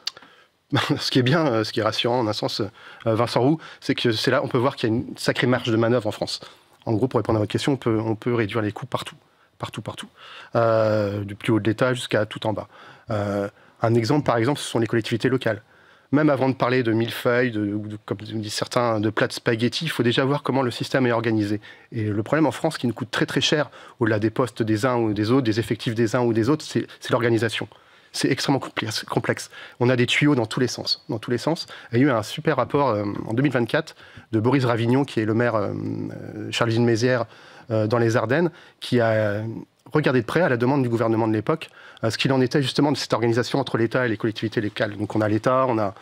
Ce qui est bien, ce qui est rassurant en un sens, Vincent Roux, c'est que c'est là on peut voir qu'il y a une sacrée marge de manœuvre en France. En gros, pour répondre à votre question, on peut réduire les coûts partout. Du plus haut de l'État jusqu'à tout en bas. Un exemple, par exemple, ce sont les collectivités locales. Même avant de parler de millefeuilles, comme disent certains, de plats de spaghettis, il faut déjà voir comment le système est organisé. Et le problème en France, qui nous coûte très cher, au-delà des postes des uns ou des autres, des effectifs des uns ou des autres, c'est l'organisation. C'est extrêmement complexe. On a des tuyaux dans tous les sens. Il y a eu un super rapport en 2024 de Boris Ravignon, qui est le maire Charleville-Mézières dans les Ardennes, qui a regardé de près, à la demande du gouvernement de l'époque, ce qu'il en était justement de cette organisation entre l'État et les collectivités locales. Donc on a l'État, on a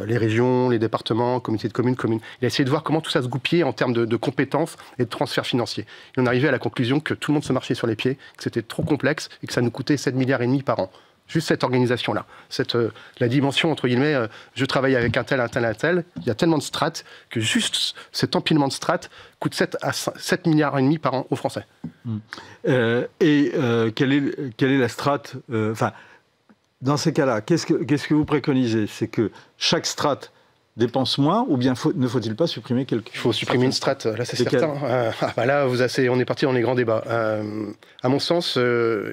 les régions, les départements, comités de communes. Il a essayé de voir comment tout ça se goupillait en termes de compétences et de transferts financiers. Et on arrivait à la conclusion que tout le monde se marchait sur les pieds, que c'était trop complexe et que ça nous coûtait 7,5 milliards par an. Juste cette organisation-là, la dimension, entre guillemets, je travaille avec un tel, il y a tellement de strates que juste cet empilement de strates coûte 7,5 milliards par an aux Français. Quelle est la strate dans ces cas-là, qu'est-ce que vous préconisez? C'est que chaque strate dépense moins, ou bien ne faut-il pas supprimer quelque chose? Il faut supprimer une strate, là c'est certain. Là, on est parti dans les grands débats. À mon sens,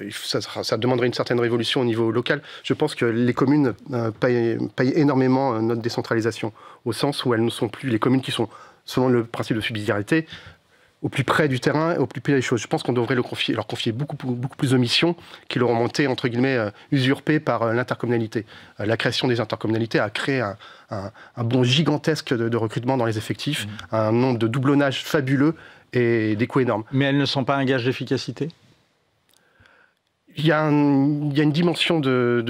ça demanderait une certaine révolution au niveau local. Je pense que les communes payent énormément notre décentralisation, au sens où elles ne sont plus les communes qui sont, selon le principe de subsidiarité, au plus près du terrain, au plus près des choses. Je pense qu'on devrait leur confier beaucoup plus de missions qui leur ont été, entre guillemets, usurpées par l'intercommunalité. La création des intercommunalités a créé un bond gigantesque de recrutement dans les effectifs, un nombre de doublonnages fabuleux et des coûts énormes. Mais elles ne sont pas un gage d'efficacité? Il y a une dimension de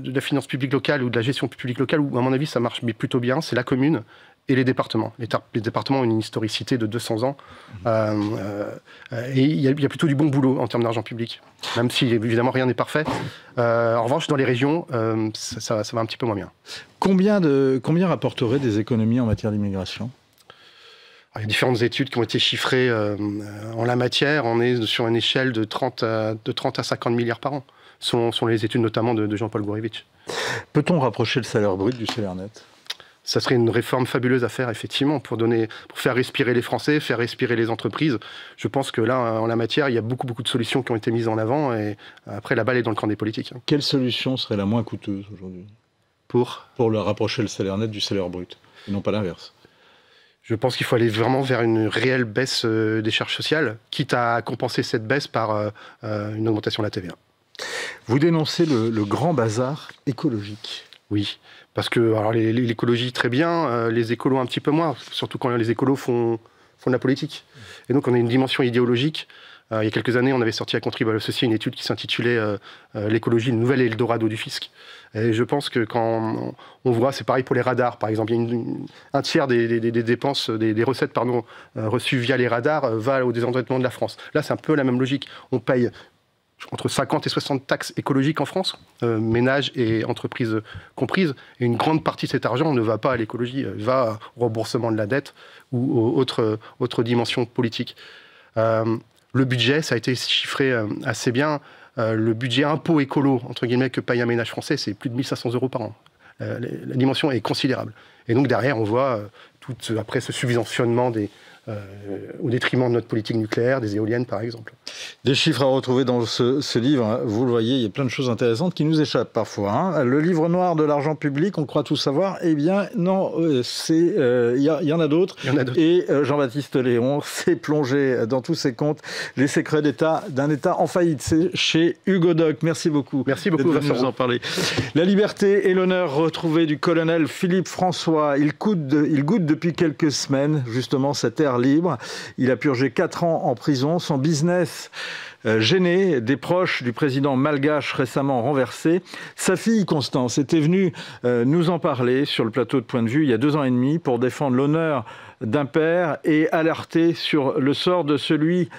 la finance publique locale ou de la gestion publique locale où, à mon avis, ça marche plutôt bien, c'est la commune et les départements. Les départements ont une historicité de 200 ans. Et il y a plutôt du bon boulot en termes d'argent public, même si, évidemment, rien n'est parfait. En revanche, dans les régions, ça va un petit peu moins bien. Combien rapporterait des économies en matière d'immigration? Il y a différentes études qui ont été chiffrées en la matière. On est sur une échelle de 30 à 50 milliards par an. Ce sont les études notamment de Jean-Paul Gourevitch. Peut-on rapprocher le salaire brut du salaire net? ça serait une réforme fabuleuse à faire, effectivement, pour faire respirer les Français, faire respirer les entreprises. Je pense que là, en la matière, il y a beaucoup de solutions qui ont été mises en avant, et après, la balle est dans le camp des politiques. Quelle solution serait la moins coûteuse aujourd'hui pour le rapprocher le salaire net du salaire brut, et non pas l'inverse? Je pense qu'il faut aller vraiment vers une réelle baisse des charges sociales, quitte à compenser cette baisse par une augmentation de la TVA. Vous dénoncez le grand bazar écologique. Oui, parce que l'écologie, très bien, les écolos un petit peu moins, surtout quand les écolos font de la politique. Et donc on a une dimension idéologique. Il y a quelques années, on avait sorti à Contribuables Associés une étude qui s'intitulait l'écologie, le nouvel Eldorado du fisc. Et je pense que quand on voit, c'est pareil pour les radars, par exemple, il y a un tiers des dépenses, des recettes reçues via les radars va au désendettement de la France. Là, c'est un peu la même logique. On paye entre 50 et 60 taxes écologiques en France, ménages et entreprises comprises. Et une grande partie de cet argent ne va pas à l'écologie, va au remboursement de la dette ou autre dimension politique. Le budget, ça a été chiffré assez bien. Le budget impôt écolo, entre guillemets, que paye un ménage français, c'est plus de 1 500 € par an. La dimension est considérable. Et donc derrière, on voit après ce subventionnement au détriment de notre politique nucléaire, des éoliennes par exemple. Des chiffres à retrouver dans ce livre, vous le voyez, il y a plein de choses intéressantes qui nous échappent parfois. Hein. Le livre noir de l'argent public, on croit tout savoir, eh bien non, il y en a d'autres. Et Jean-Baptiste Léon s'est plongé dans tous ses comptes, les secrets d'un État en faillite. C'est chez Hugo Doc. Merci beaucoup. Merci beaucoup, de nous en parler. La liberté et l'honneur retrouvés du colonel Philippe François. Il goûte depuis quelques semaines justement cette ère libre. Il a purgé 4 ans en prison. Son business gêné des proches du président malgache récemment renversé. Sa fille Constance était venue nous en parler sur le plateau de Point de Vue il y a 2 ans et demi pour défendre l'honneur d'un père et alerter sur le sort de celui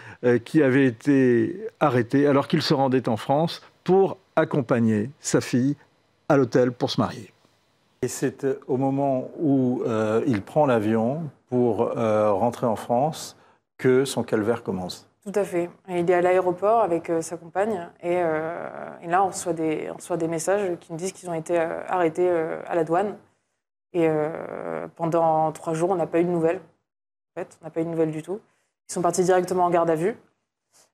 qui avait été arrêté alors qu'il se rendait en France pour accompagner sa fille à l'hôtel pour se marier. Et c'est au moment où il prend l'avion pour rentrer en France que son calvaire commence. Tout à fait. Il est à l'aéroport avec sa compagne et là on reçoit des messages qui nous disent qu'ils ont été arrêtés à la douane. Et pendant 3 jours, on n'a pas eu de nouvelles. En fait, on n'a pas eu de nouvelles du tout. Ils sont partis directement en garde à vue.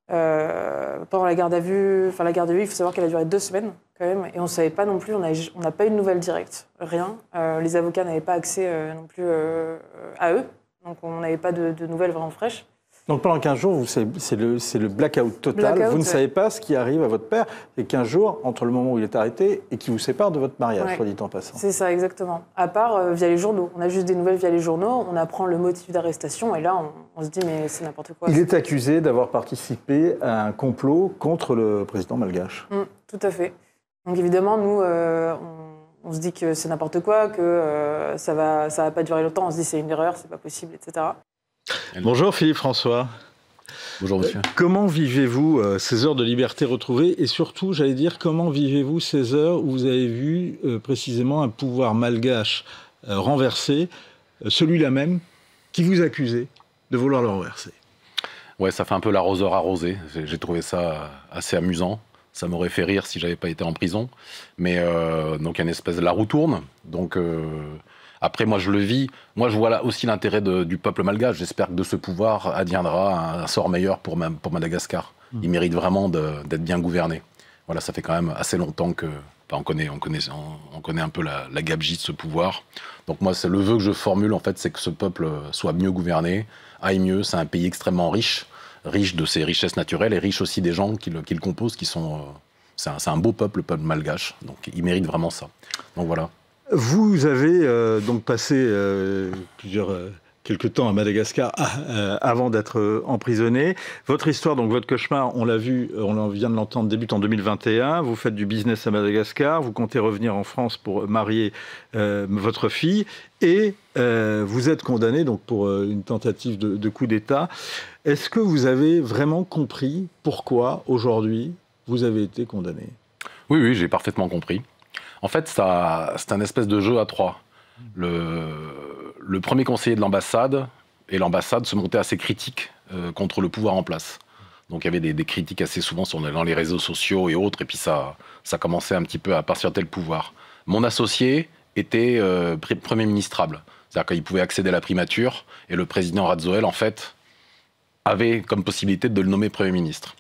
Pendant la garde à vue, il faut savoir qu'elle a duré 2 semaines quand même, et on ne savait pas non plus, on n'a pas eu de nouvelles directes, rien. Les avocats n'avaient pas accès non plus à eux, donc on n'avait pas de nouvelles vraiment fraîches. Donc pendant 15 jours, c'est le blackout total. Vous ne savez pas ce qui arrive à votre père. C'est 15 jours entre le moment où il est arrêté et qui vous sépare de votre mariage, soit dit en passant. C'est ça, exactement. À part via les journaux. On a juste des nouvelles via les journaux, on apprend le motif d'arrestation et là, on se dit mais c'est n'importe quoi. Il est accusé d'avoir participé à un complot contre le président malgache. Tout à fait. Donc évidemment, nous, on se dit que c'est n'importe quoi, que ça va pas durer longtemps. On se dit c'est une erreur, c'est pas possible, etc. Bonjour Philippe François. Bonjour monsieur. Comment vivez-vous ces heures de liberté retrouvées et surtout, j'allais dire, comment vivez-vous ces heures où vous avez vu précisément un pouvoir malgache renversé, celui-là même qui vous accusait de vouloir le renverser? Ouais, ça fait un peu l'arroseur arrosé. J'ai trouvé ça assez amusant. Ça m'aurait fait rire si j'avais pas été en prison. Mais donc il y a une espèce de la roue tourne. Donc après, moi, je le vis. Moi, je vois là aussi l'intérêt du peuple malgache. J'espère que de ce pouvoir adviendra un sort meilleur pour Madagascar. Il mérite vraiment d'être bien gouverné. Voilà, ça fait quand même assez longtemps que... Enfin, on connaît un peu la gabegie de ce pouvoir. Donc moi, c'est le vœu que je formule, en fait, c'est que ce peuple soit mieux gouverné, aille mieux. C'est un pays extrêmement riche de ses richesses naturelles et riche aussi des gens qui le composent, qui sont... c'est un beau peuple, le peuple malgache. Donc il mérite vraiment ça. Donc voilà. Vous avez donc passé quelques temps à Madagascar avant d'être emprisonné. Votre histoire, donc votre cauchemar, on l'a vu, on vient de l'entendre, débute en 2021. Vous faites du business à Madagascar, vous comptez revenir en France pour marier votre fille et vous êtes condamné donc, pour une tentative de coup d'État. Est-ce que vous avez vraiment compris pourquoi aujourd'hui vous avez été condamné? Oui, j'ai parfaitement compris. En fait, c'est un espèce de jeu à 3. Le premier conseiller de l'ambassade et l'ambassade se montaient assez critiques contre le pouvoir en place. Donc il y avait des critiques assez souvent dans les réseaux sociaux et autres, et puis ça commençait un petit peu à patienter le pouvoir. Mon associé était Premier ministrable. C'est-à-dire qu'il pouvait accéder à la primature, et le président Radzoel, en fait, avait comme possibilité de le nommer Premier ministre.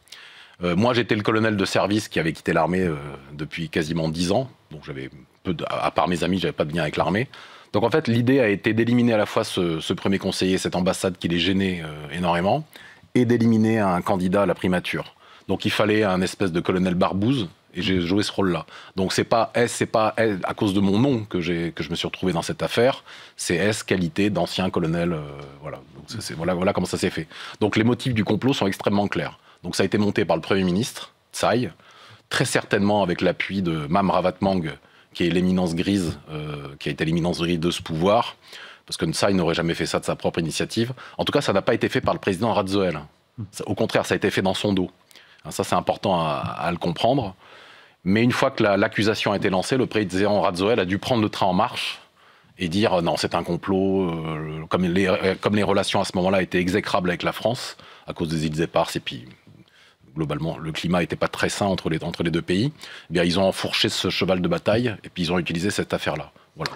Moi, j'étais le colonel de service qui avait quitté l'armée depuis quasiment 10 ans. Donc, à part mes amis, j'avais pas de lien avec l'armée. Donc, en fait, l'idée a été d'éliminer à la fois ce premier conseiller, cette ambassade qui les gênait énormément, et d'éliminer un candidat à la primature. Donc, il fallait un espèce de colonel barbouze, et j'ai joué ce rôle-là. Donc, c'est pas à cause de mon nom que je me suis retrouvé dans cette affaire. C'est S, qualité d'ancien colonel. Voilà. Donc, voilà comment ça s'est fait. Donc, les motifs du complot sont extrêmement clairs. Donc ça a été monté par le Premier ministre, Tsai, très certainement avec l'appui de Mam Ravatmang, qui est l'éminence grise, qui a été l'éminence grise de ce pouvoir, parce que Tsai n'aurait jamais fait ça de sa propre initiative. En tout cas, ça n'a pas été fait par le président Radzoel. Au contraire, ça a été fait dans son dos. Ça, c'est important à le comprendre. Mais une fois que l'accusation a été lancée, le président Radzoel a dû prendre le train en marche et dire non, c'est un complot, comme les relations à ce moment-là étaient exécrables avec la France, à cause des îles Éparses, et puis globalement, le climat n'était pas très sain entre les deux pays, eh bien, ils ont enfourché ce cheval de bataille, et puis ils ont utilisé cette affaire-là. Voilà.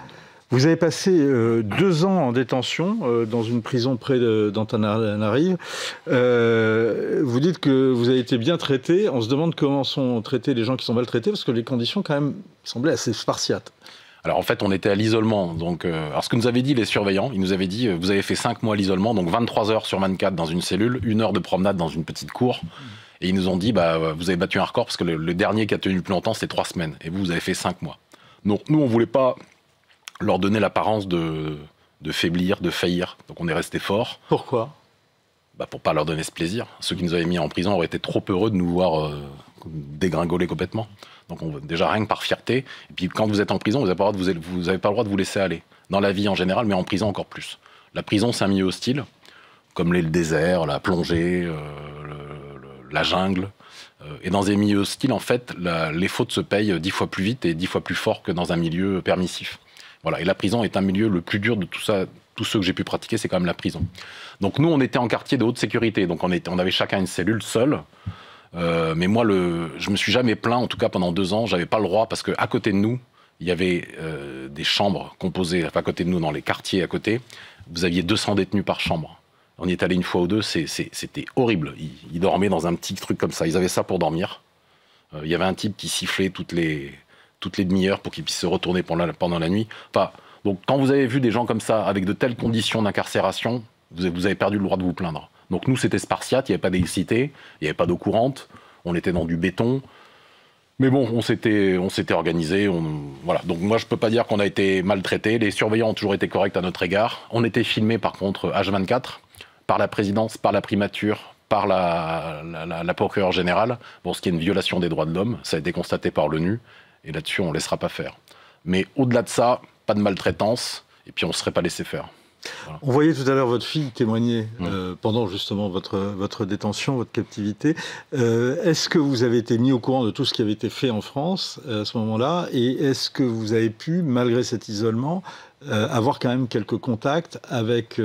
Vous avez passé 2 ans en détention dans une prison près d'Antananarive. Vous dites que vous avez été bien traité. On se demande comment sont traités les gens qui sont maltraités, parce que les conditions quand même semblaient assez spartiates. Alors en fait, on était à l'isolement. Donc, alors ce que nous avaient dit les surveillants, ils nous avaient dit vous avez fait 5 mois à l'isolement, donc 23 heures sur 24 dans une cellule, 1 heure de promenade dans une petite cour. Et ils nous ont dit vous avez battu un record parce que le dernier qui a tenu le plus longtemps, c'était 3 semaines. Et vous avez fait 5 mois. Donc nous, on ne voulait pas leur donner l'apparence de faiblir, de faillir. Donc on est resté fort. Pourquoi ? Pour pas leur donner ce plaisir. Ceux qui nous avaient mis en prison auraient été trop heureux de nous voir dégringoler complètement. Donc déjà rien que par fierté. Et puis quand vous êtes en prison, vous n'avez pas le droit de vous laisser aller. Dans la vie en général, mais en prison encore plus. La prison, c'est un milieu hostile, comme le désert, la plongée, la jungle. Et dans des milieux hostiles, en fait, les fautes se payent 10 fois plus vite et 10 fois plus fort que dans un milieu permissif. Voilà. Et la prison est un milieu le plus dur de tout ça. Tous ceux que j'ai pu pratiquer, c'est quand même la prison. Donc nous, on était en quartier de haute sécurité. Donc on avait chacun une cellule seule. Mais moi, je me suis jamais plaint, en tout cas pendant 2 ans, j'avais pas le droit, parce qu'à côté de nous, il y avait des chambres composées, à côté de nous, dans les quartiers à côté, vous aviez 200 détenus par chambre. On y est allé 1 fois ou 2, c'était horrible. Ils dormaient dans un petit truc comme ça, ils avaient ça pour dormir. Il y avait un type qui sifflait toutes les demi-heures pour qu'il puisse se retourner pendant la nuit. Enfin, donc quand vous avez vu des gens comme ça, avec de telles conditions d'incarcération, vous avez perdu le droit de vous plaindre. Donc nous, c'était spartiate, il n'y avait pas d'électricité, il n'y avait pas d'eau courante, on était dans du béton. Mais bon, on s'était organisé. Voilà. Donc moi, je ne peux pas dire qu'on a été maltraités. Les surveillants ont toujours été corrects à notre égard. On était filmés, par contre, H24, par la présidence, par la primature, par la procureure générale, pour ce qui est une violation des droits de l'homme. Ça a été constaté par l'ONU. Et là-dessus, on ne laissera pas faire. Mais au-delà de ça, pas de maltraitance. Et puis, on ne serait pas laissé faire. Voilà. On voyait tout à l'heure votre fille témoigner pendant justement votre détention, votre captivité. Est-ce que vous avez été mis au courant de tout ce qui avait été fait en France à ce moment-là? Et est-ce que vous avez pu, malgré cet isolement, avoir quand même quelques contacts avec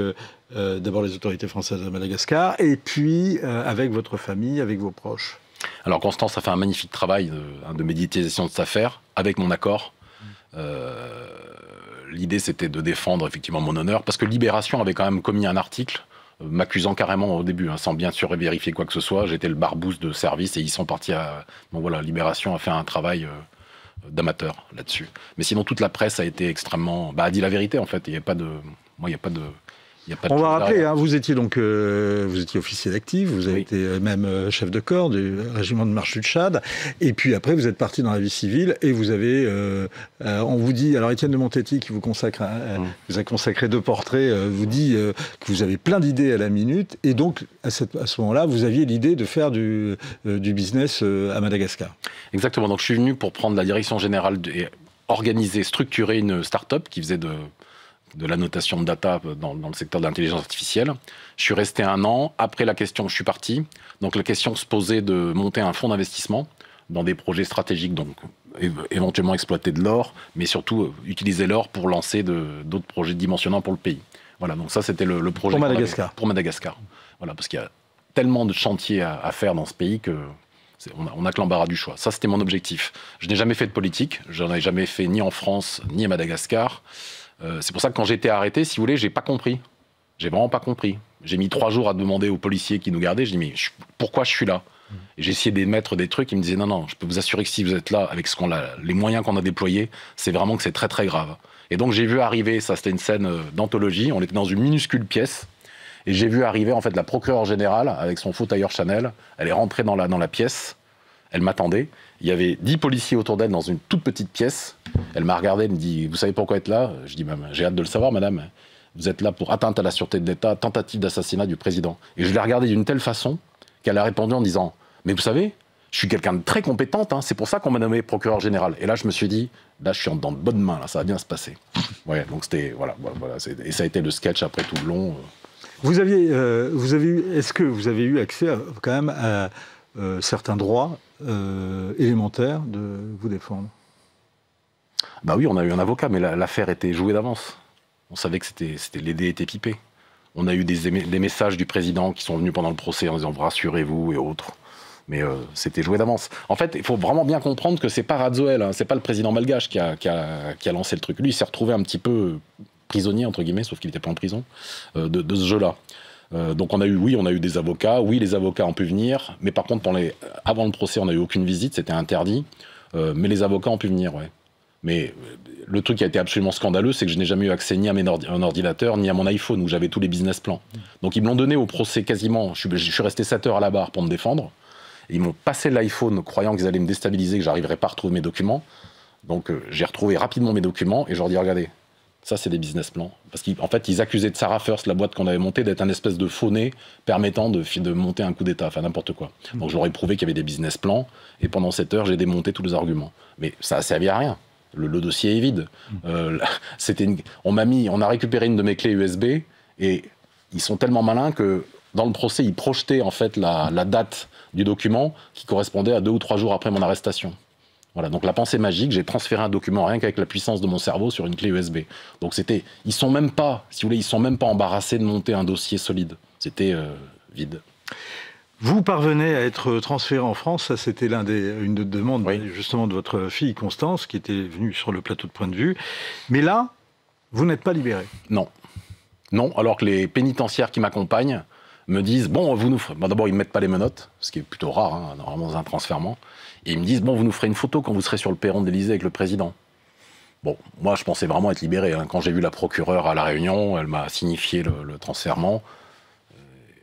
d'abord les autorités françaises à Madagascar et puis avec votre famille, avec vos proches? Alors Constance a fait un magnifique travail de médiatisation de cette affaire, avec mon accord. L'idée, c'était de défendre effectivement mon honneur, parce que Libération avait quand même commis un article m'accusant carrément au début, sans bien sûr vérifier quoi que ce soit. J'étais le barbouze de service et ils sont partis à... Bon voilà, Libération a fait un travail d'amateur là-dessus. Mais sinon, toute la presse a été extrêmement... a dit la vérité, en fait. Il n'y a pas de... Moi, il n'y a pas de... On va rappeler, vous étiez donc vous étiez officier d'actif, vous avez été même chef de corps du régiment de marche du Tchad, et puis après vous êtes parti dans la vie civile et vous avez, on vous dit, alors Étienne de Montetti qui vous consacre, vous a consacré 2 portraits, vous dit que vous avez plein d'idées à la minute, et donc à ce moment-là vous aviez l'idée de faire du business à Madagascar. Exactement, donc je suis venu pour prendre la direction générale et organiser, structurer une start-up qui faisait de l'annotation de data dans le secteur de l'intelligence artificielle. Je suis resté 1 an. Après la question, je suis parti. Donc la question se posait de monter un fonds d'investissement dans des projets stratégiques, donc éventuellement exploiter de l'or, mais surtout utiliser l'or pour lancer d'autres projets dimensionnants pour le pays. Voilà, donc ça c'était le projet. Pour Madagascar. Pour Madagascar. Voilà, parce qu'il y a tellement de chantiers à faire dans ce pays que On a que l'embarras du choix. Ça, c'était mon objectif. Je n'ai jamais fait de politique. Je n'en ai jamais fait ni en France, ni à Madagascar. C'est pour ça que quand j'ai été arrêté, si vous voulez, j'ai pas compris. J'ai vraiment pas compris. J'ai mis 3 jours à demander aux policiers qui nous gardaient. Je dis, mais pourquoi je suis là? Et j'ai essayé d'émettre des trucs. Ils me disaient, non, je peux vous assurer que si vous êtes là, avec les moyens qu'on a déployés, c'est vraiment que c'est très, très grave. Et donc, j'ai vu arriver, ça, c'était une scène d'anthologie. On était dans une minuscule pièce. Et j'ai vu arriver, en fait, la procureure générale avec son fauteuil Chanel. Elle est rentrée dans la pièce. Elle m'attendait. Il y avait 10 policiers autour d'elle dans une toute petite pièce. Elle m'a regardé, elle me dit, vous savez pourquoi être là? Je dis, j'ai hâte de le savoir, madame. Vous êtes là pour atteinte à la sûreté de l'État, tentative d'assassinat du président. Et je l'ai regardée d'une telle façon qu'elle a répondu en disant, mais vous savez, je suis quelqu'un de très compétente, hein, c'est pour ça qu'on m'a nommé procureur général. Et là, je me suis dit, là, je suis dans de bonnes mains, là, ça va bien se passer. Ouais, donc c'était, voilà, et ça a été le sketch après tout le long. Est-ce que vous avez eu accès quand même à certains droits élémentaires de vous défendre? Bah oui, on a eu un avocat, mais l'affaire était jouée d'avance. On savait que les dés étaient pipés. On a eu des messages du président qui sont venus pendant le procès en disant « rassurez-vous » et autres. Mais c'était joué d'avance. En fait, il faut vraiment bien comprendre que c'est pas Radzoel, hein, c'est pas le président malgache qui a lancé le truc. Lui, il s'est retrouvé un petit peu prisonnier, entre guillemets, sauf qu'il n'était pas en prison, de ce jeu-là. Donc on a eu des avocats. Oui, les avocats ont pu venir. Mais par contre, avant le procès, on n'a eu aucune visite, c'était interdit. Mais les avocats ont pu venir, ouais. Mais le truc qui a été absolument scandaleux, c'est que je n'ai jamais eu accès ni à un ordinateur, ni à mon iPhone, où j'avais tous les business plans. Donc ils me l'ont donné au procès quasiment. Je suis resté 7 heures à la barre pour me défendre. Et ils m'ont passé l'iPhone, croyant qu'ils allaient me déstabiliser, que j'arriverais pas à retrouver mes documents. Donc j'ai retrouvé rapidement mes documents, et je leur dis, regardez, ça c'est des business plans. Parce qu'en fait, ils accusaient de Sarah First, la boîte qu'on avait montée, d'être un espèce de faux nez permettant de monter un coup d'État, enfin n'importe quoi. Donc je leur ai prouvé qu'il y avait des business plans, et pendant 7 heures, j'ai démonté tous les arguments. Mais ça a servi à rien. Le dossier est vide. On a récupéré une de mes clés USB et ils sont tellement malins que dans le procès, ils projetaient en fait la date du document qui correspondait à 2 ou 3 jours après mon arrestation. Voilà, donc la pensée magique, j'ai transféré un document rien qu'avec la puissance de mon cerveau sur une clé USB. Donc ils sont même pas, si vous voulez, ils sont même pas embarrassés de monter un dossier solide. C'était vide. Vous parvenez à être transféré en France, ça c'était une demande justement de votre fille Constance qui était venue sur le plateau de Point de Vue. Mais là, vous n'êtes pas libéré. Non. Non, alors que les pénitentiaires qui m'accompagnent me disent, bon, vous nous ferez... Bon, d'abord, ils ne mettent pas les menottes, ce qui est plutôt rare, hein, normalement dans un transfèrement. Et ils me disent, bon, vous nous ferez une photo quand vous serez sur le perron de l'Élysée avec le président. Bon, moi je pensais vraiment être libéré. Hein. Quand j'ai vu la procureure à La Réunion, elle m'a signifié le transfèrement.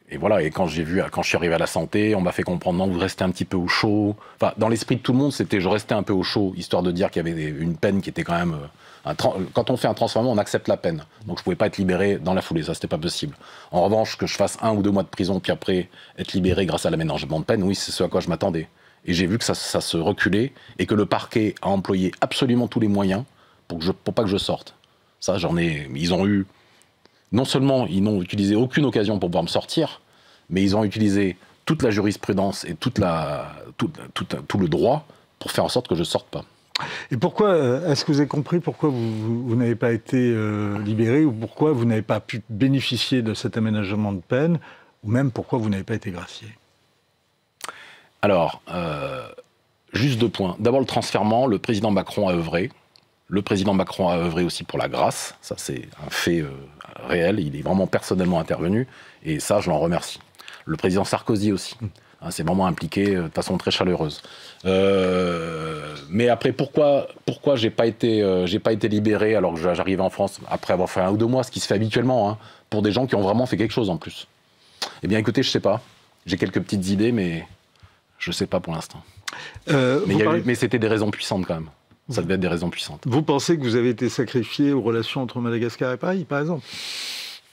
Et voilà, et quand je suis arrivé à la santé, on m'a fait comprendre, non, vous restez un petit peu au chaud. Enfin, dans l'esprit de tout le monde, c'était je restais un peu au chaud, histoire de dire qu'il y avait une peine qui était quand même... Quand on fait un transfèrement, on accepte la peine. Donc je pouvais pas être libéré dans la foulée, ça c'était pas possible. En revanche, que je fasse 1 ou 2 mois de prison, puis après être libéré grâce à l'aménagement de peine, oui, c'est ce à quoi je m'attendais. Et j'ai vu que ça se reculait, et que le parquet a employé absolument tous les moyens pour pas que je sorte. Ça, ils ont eu... Non seulement ils n'ont utilisé aucune occasion pour pouvoir me sortir, mais ils ont utilisé toute la jurisprudence et tout le droit pour faire en sorte que je ne sorte pas. Et pourquoi, est-ce que vous avez compris pourquoi vous n'avez pas été libéré, ou pourquoi vous n'avez pas pu bénéficier de cet aménagement de peine, ou même pourquoi vous n'avez pas été gracié? Alors, juste 2 points. D'abord, le transfèrement, le président Macron a œuvré. Le président Macron a œuvré aussi pour la grâce. Ça, c'est un fait réel. Il est vraiment personnellement intervenu. Et ça, je l'en remercie. Le président Sarkozy aussi. Hein, c'est vraiment impliqué de façon très chaleureuse. Mais après, pourquoi j'ai pas été libéré alors que j'arrivais en France après avoir fait 1 ou 2 mois, ce qui se fait habituellement, hein, pour des gens qui ont vraiment fait quelque chose en plus? Eh bien, écoutez, je sais pas. J'ai quelques petites idées, mais je sais pas pour l'instant. Mais c'était des raisons puissantes quand même. Ça devait être des raisons puissantes. Vous pensez que vous avez été sacrifié aux relations entre Madagascar et Paris, par exemple?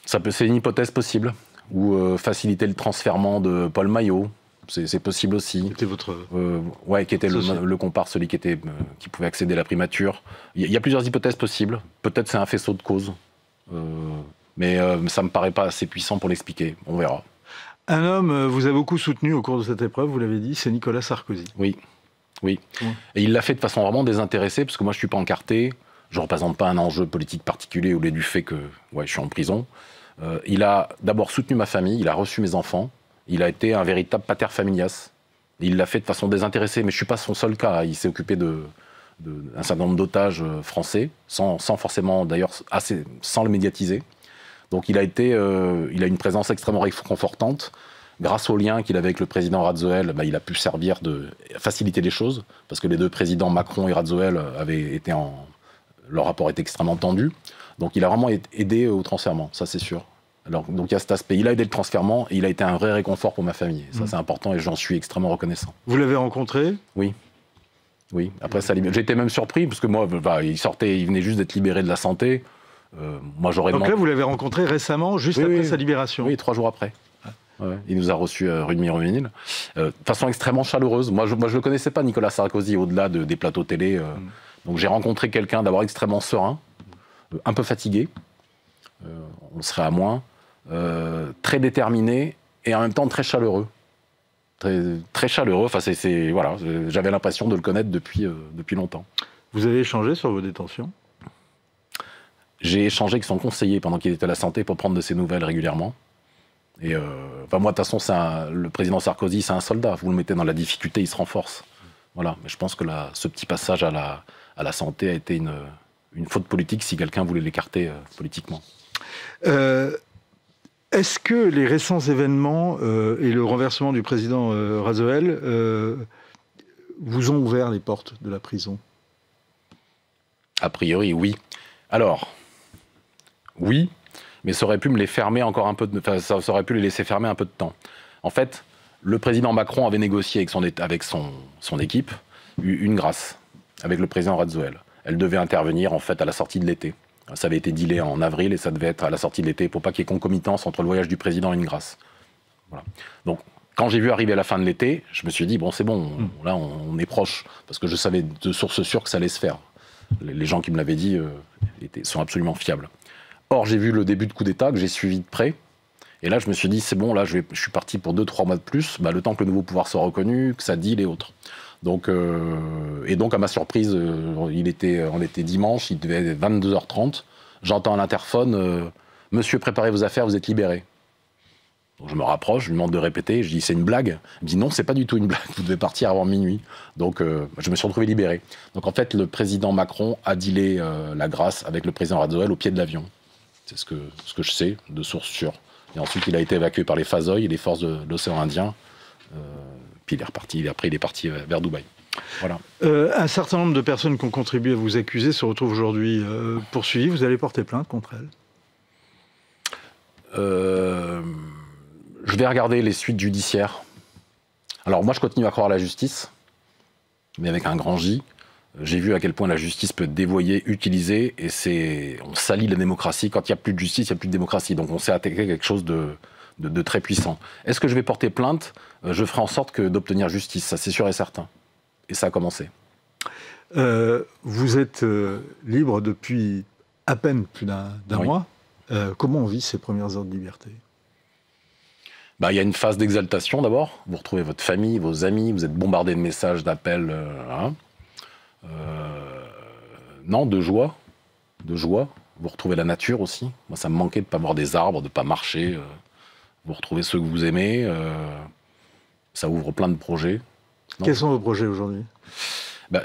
C'est une hypothèse possible. Ou faciliter le transfèrement de Paul Maillot. C'est possible aussi. C'était votre... qui était le comparse, celui qui pouvait accéder à la primature. Il y a plusieurs hypothèses possibles. Peut-être c'est un faisceau de causes. Mais ça ne me paraît pas assez puissant pour l'expliquer. On verra. Un homme vous a beaucoup soutenu au cours de cette épreuve, vous l'avez dit, c'est Nicolas Sarkozy. Oui. Et il l'a fait de façon vraiment désintéressée, parce que moi je ne suis pas encarté, je ne représente pas un enjeu politique particulier au-delà du fait que je suis en prison. Il a d'abord soutenu ma famille, il a reçu mes enfants, il a été un véritable pater familias. Il l'a fait de façon désintéressée, mais je ne suis pas son seul cas. Il s'est occupé d'un certain nombre d'otages français, sans forcément, d'ailleurs, sans le médiatiser. Donc il a une présence extrêmement réconfortante. Grâce au lien qu'il avait avec le président Radzoel, il a pu servir de faciliter les choses, parce que les deux présidents, Macron et Radzoel, leur rapport était extrêmement tendu. Donc il a vraiment aidé au transfèrement, ça c'est sûr. Alors, donc il y a cet aspect, il a aidé le transfèrement et il a été un vrai réconfort pour ma famille. Ça c'est important et j'en suis extrêmement reconnaissant. Vous l'avez rencontré? Oui. Oui, après ça, j'étais même surpris parce que moi, il venait juste d'être libéré de la santé. Moi j'aurais Donc là vous l'avez rencontré récemment, juste après sa libération? Oui, 3 jours après. Ouais, il nous a reçus rue de Miroménil, de façon extrêmement chaleureuse. Moi je le connaissais pas, Nicolas Sarkozy, au-delà des plateaux télé. Donc j'ai rencontré quelqu'un d'abord extrêmement serein, un peu fatigué, on serait à moins, très déterminé et en même temps très chaleureux. Très chaleureux, enfin, voilà, j'avais l'impression de le connaître depuis longtemps. Vous avez échangé sur vos détentions? J'ai échangé avec son conseiller pendant qu'il était à la santé pour prendre de ses nouvelles régulièrement. Et moi, de toute façon, le président Sarkozy, c'est un soldat. Vous le mettez dans la difficulté, il se renforce. Voilà. Mais je pense que ce petit passage à la santé a été une faute politique si quelqu'un voulait l'écarter politiquement. Est-ce que les récents événements et le renversement du président Radzoel vous ont ouvert les portes de la prison? A priori, oui. Alors, oui, mais ça aurait pu me les fermer encore un peu, ça aurait pu les laisser fermer un peu de temps. En fait, le président Macron avait négocié avec son équipe une grâce avec le président Radzoel. Elle devait intervenir en fait à la sortie de l'été. Ça avait été dealé en avril et ça devait être à la sortie de l'été pour pas qu'il y ait concomitance entre le voyage du président et une grâce. Voilà. Donc, quand j'ai vu arriver la fin de l'été, je me suis dit, bon, c'est bon, là, on est proche. Parce que je savais de source sûre que ça allait se faire. Les gens qui me l'avaient dit sont absolument fiables. Or, j'ai vu le début de coup d'État que j'ai suivi de près. Et là, je me suis dit, c'est bon, là, je suis parti pour 2-3 mois de plus, le temps que le nouveau pouvoir soit reconnu, que ça deal et autres. Donc, à ma surprise, on était dimanche, il devait être 22h30. J'entends à l'interphone, monsieur, préparez vos affaires, vous êtes libéré. Donc, je me rapproche, je lui demande de répéter, je dis, c'est une blague? Il me dit, non, c'est pas du tout une blague, vous devez partir avant minuit. Donc, je me suis retrouvé libéré. Donc, en fait, le président Macron a dealé la grâce avec le président Radzoel au pied de l'avion. C'est ce que je sais, de source sûre. Et ensuite, il a été évacué par les Fazoï, les forces de l'océan Indien. Puis il est reparti, après il est parti vers Dubaï. Voilà. Un certain nombre de personnes qui ont contribué à vous accuser se retrouvent aujourd'hui poursuivies. Vous allez porter plainte contre elles? Je vais regarder les suites judiciaires. Alors moi je continue à croire à la justice, mais avec un grand J. J'ai vu à quel point la justice peut être dévoyée, utilisée, et on salit la démocratie. Quand il n'y a plus de justice, il n'y a plus de démocratie. Donc on s'est attaqué à quelque chose de très puissant. Est-ce que je vais porter plainte? Je ferai en sorte d'obtenir justice, ça c'est sûr et certain. Et ça a commencé. Vous êtes libre depuis à peine plus d'un mois. Comment on vit ces premières heures de liberté? Il y a une phase d'exaltation d'abord. Vous retrouvez votre famille, vos amis, vous êtes bombardé de messages, d'appels. Non, de joie. De joie. Vous retrouvez la nature aussi. Moi, ça me manquait de ne pas voir des arbres, de ne pas marcher. Vous retrouvez ceux que vous aimez. Ça ouvre plein de projets. Non. Quels sont vos projets aujourd'hui?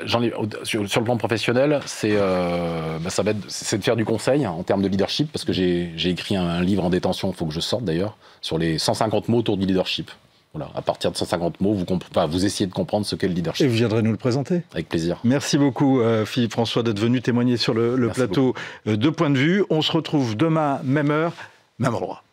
Sur le plan professionnel, c'est de faire du conseil en termes de leadership, parce que j'ai écrit un livre en détention, il faut que je sorte d'ailleurs, sur les 150 mots autour du leadership. Voilà, à partir de 150 mots, vous essayez de comprendre ce qu'est le leadership. Et vous viendrez nous le présenter? Avec plaisir. Merci beaucoup Philippe François d'être venu témoigner sur le plateau de Point de Vue. On se retrouve demain, même heure, même endroit.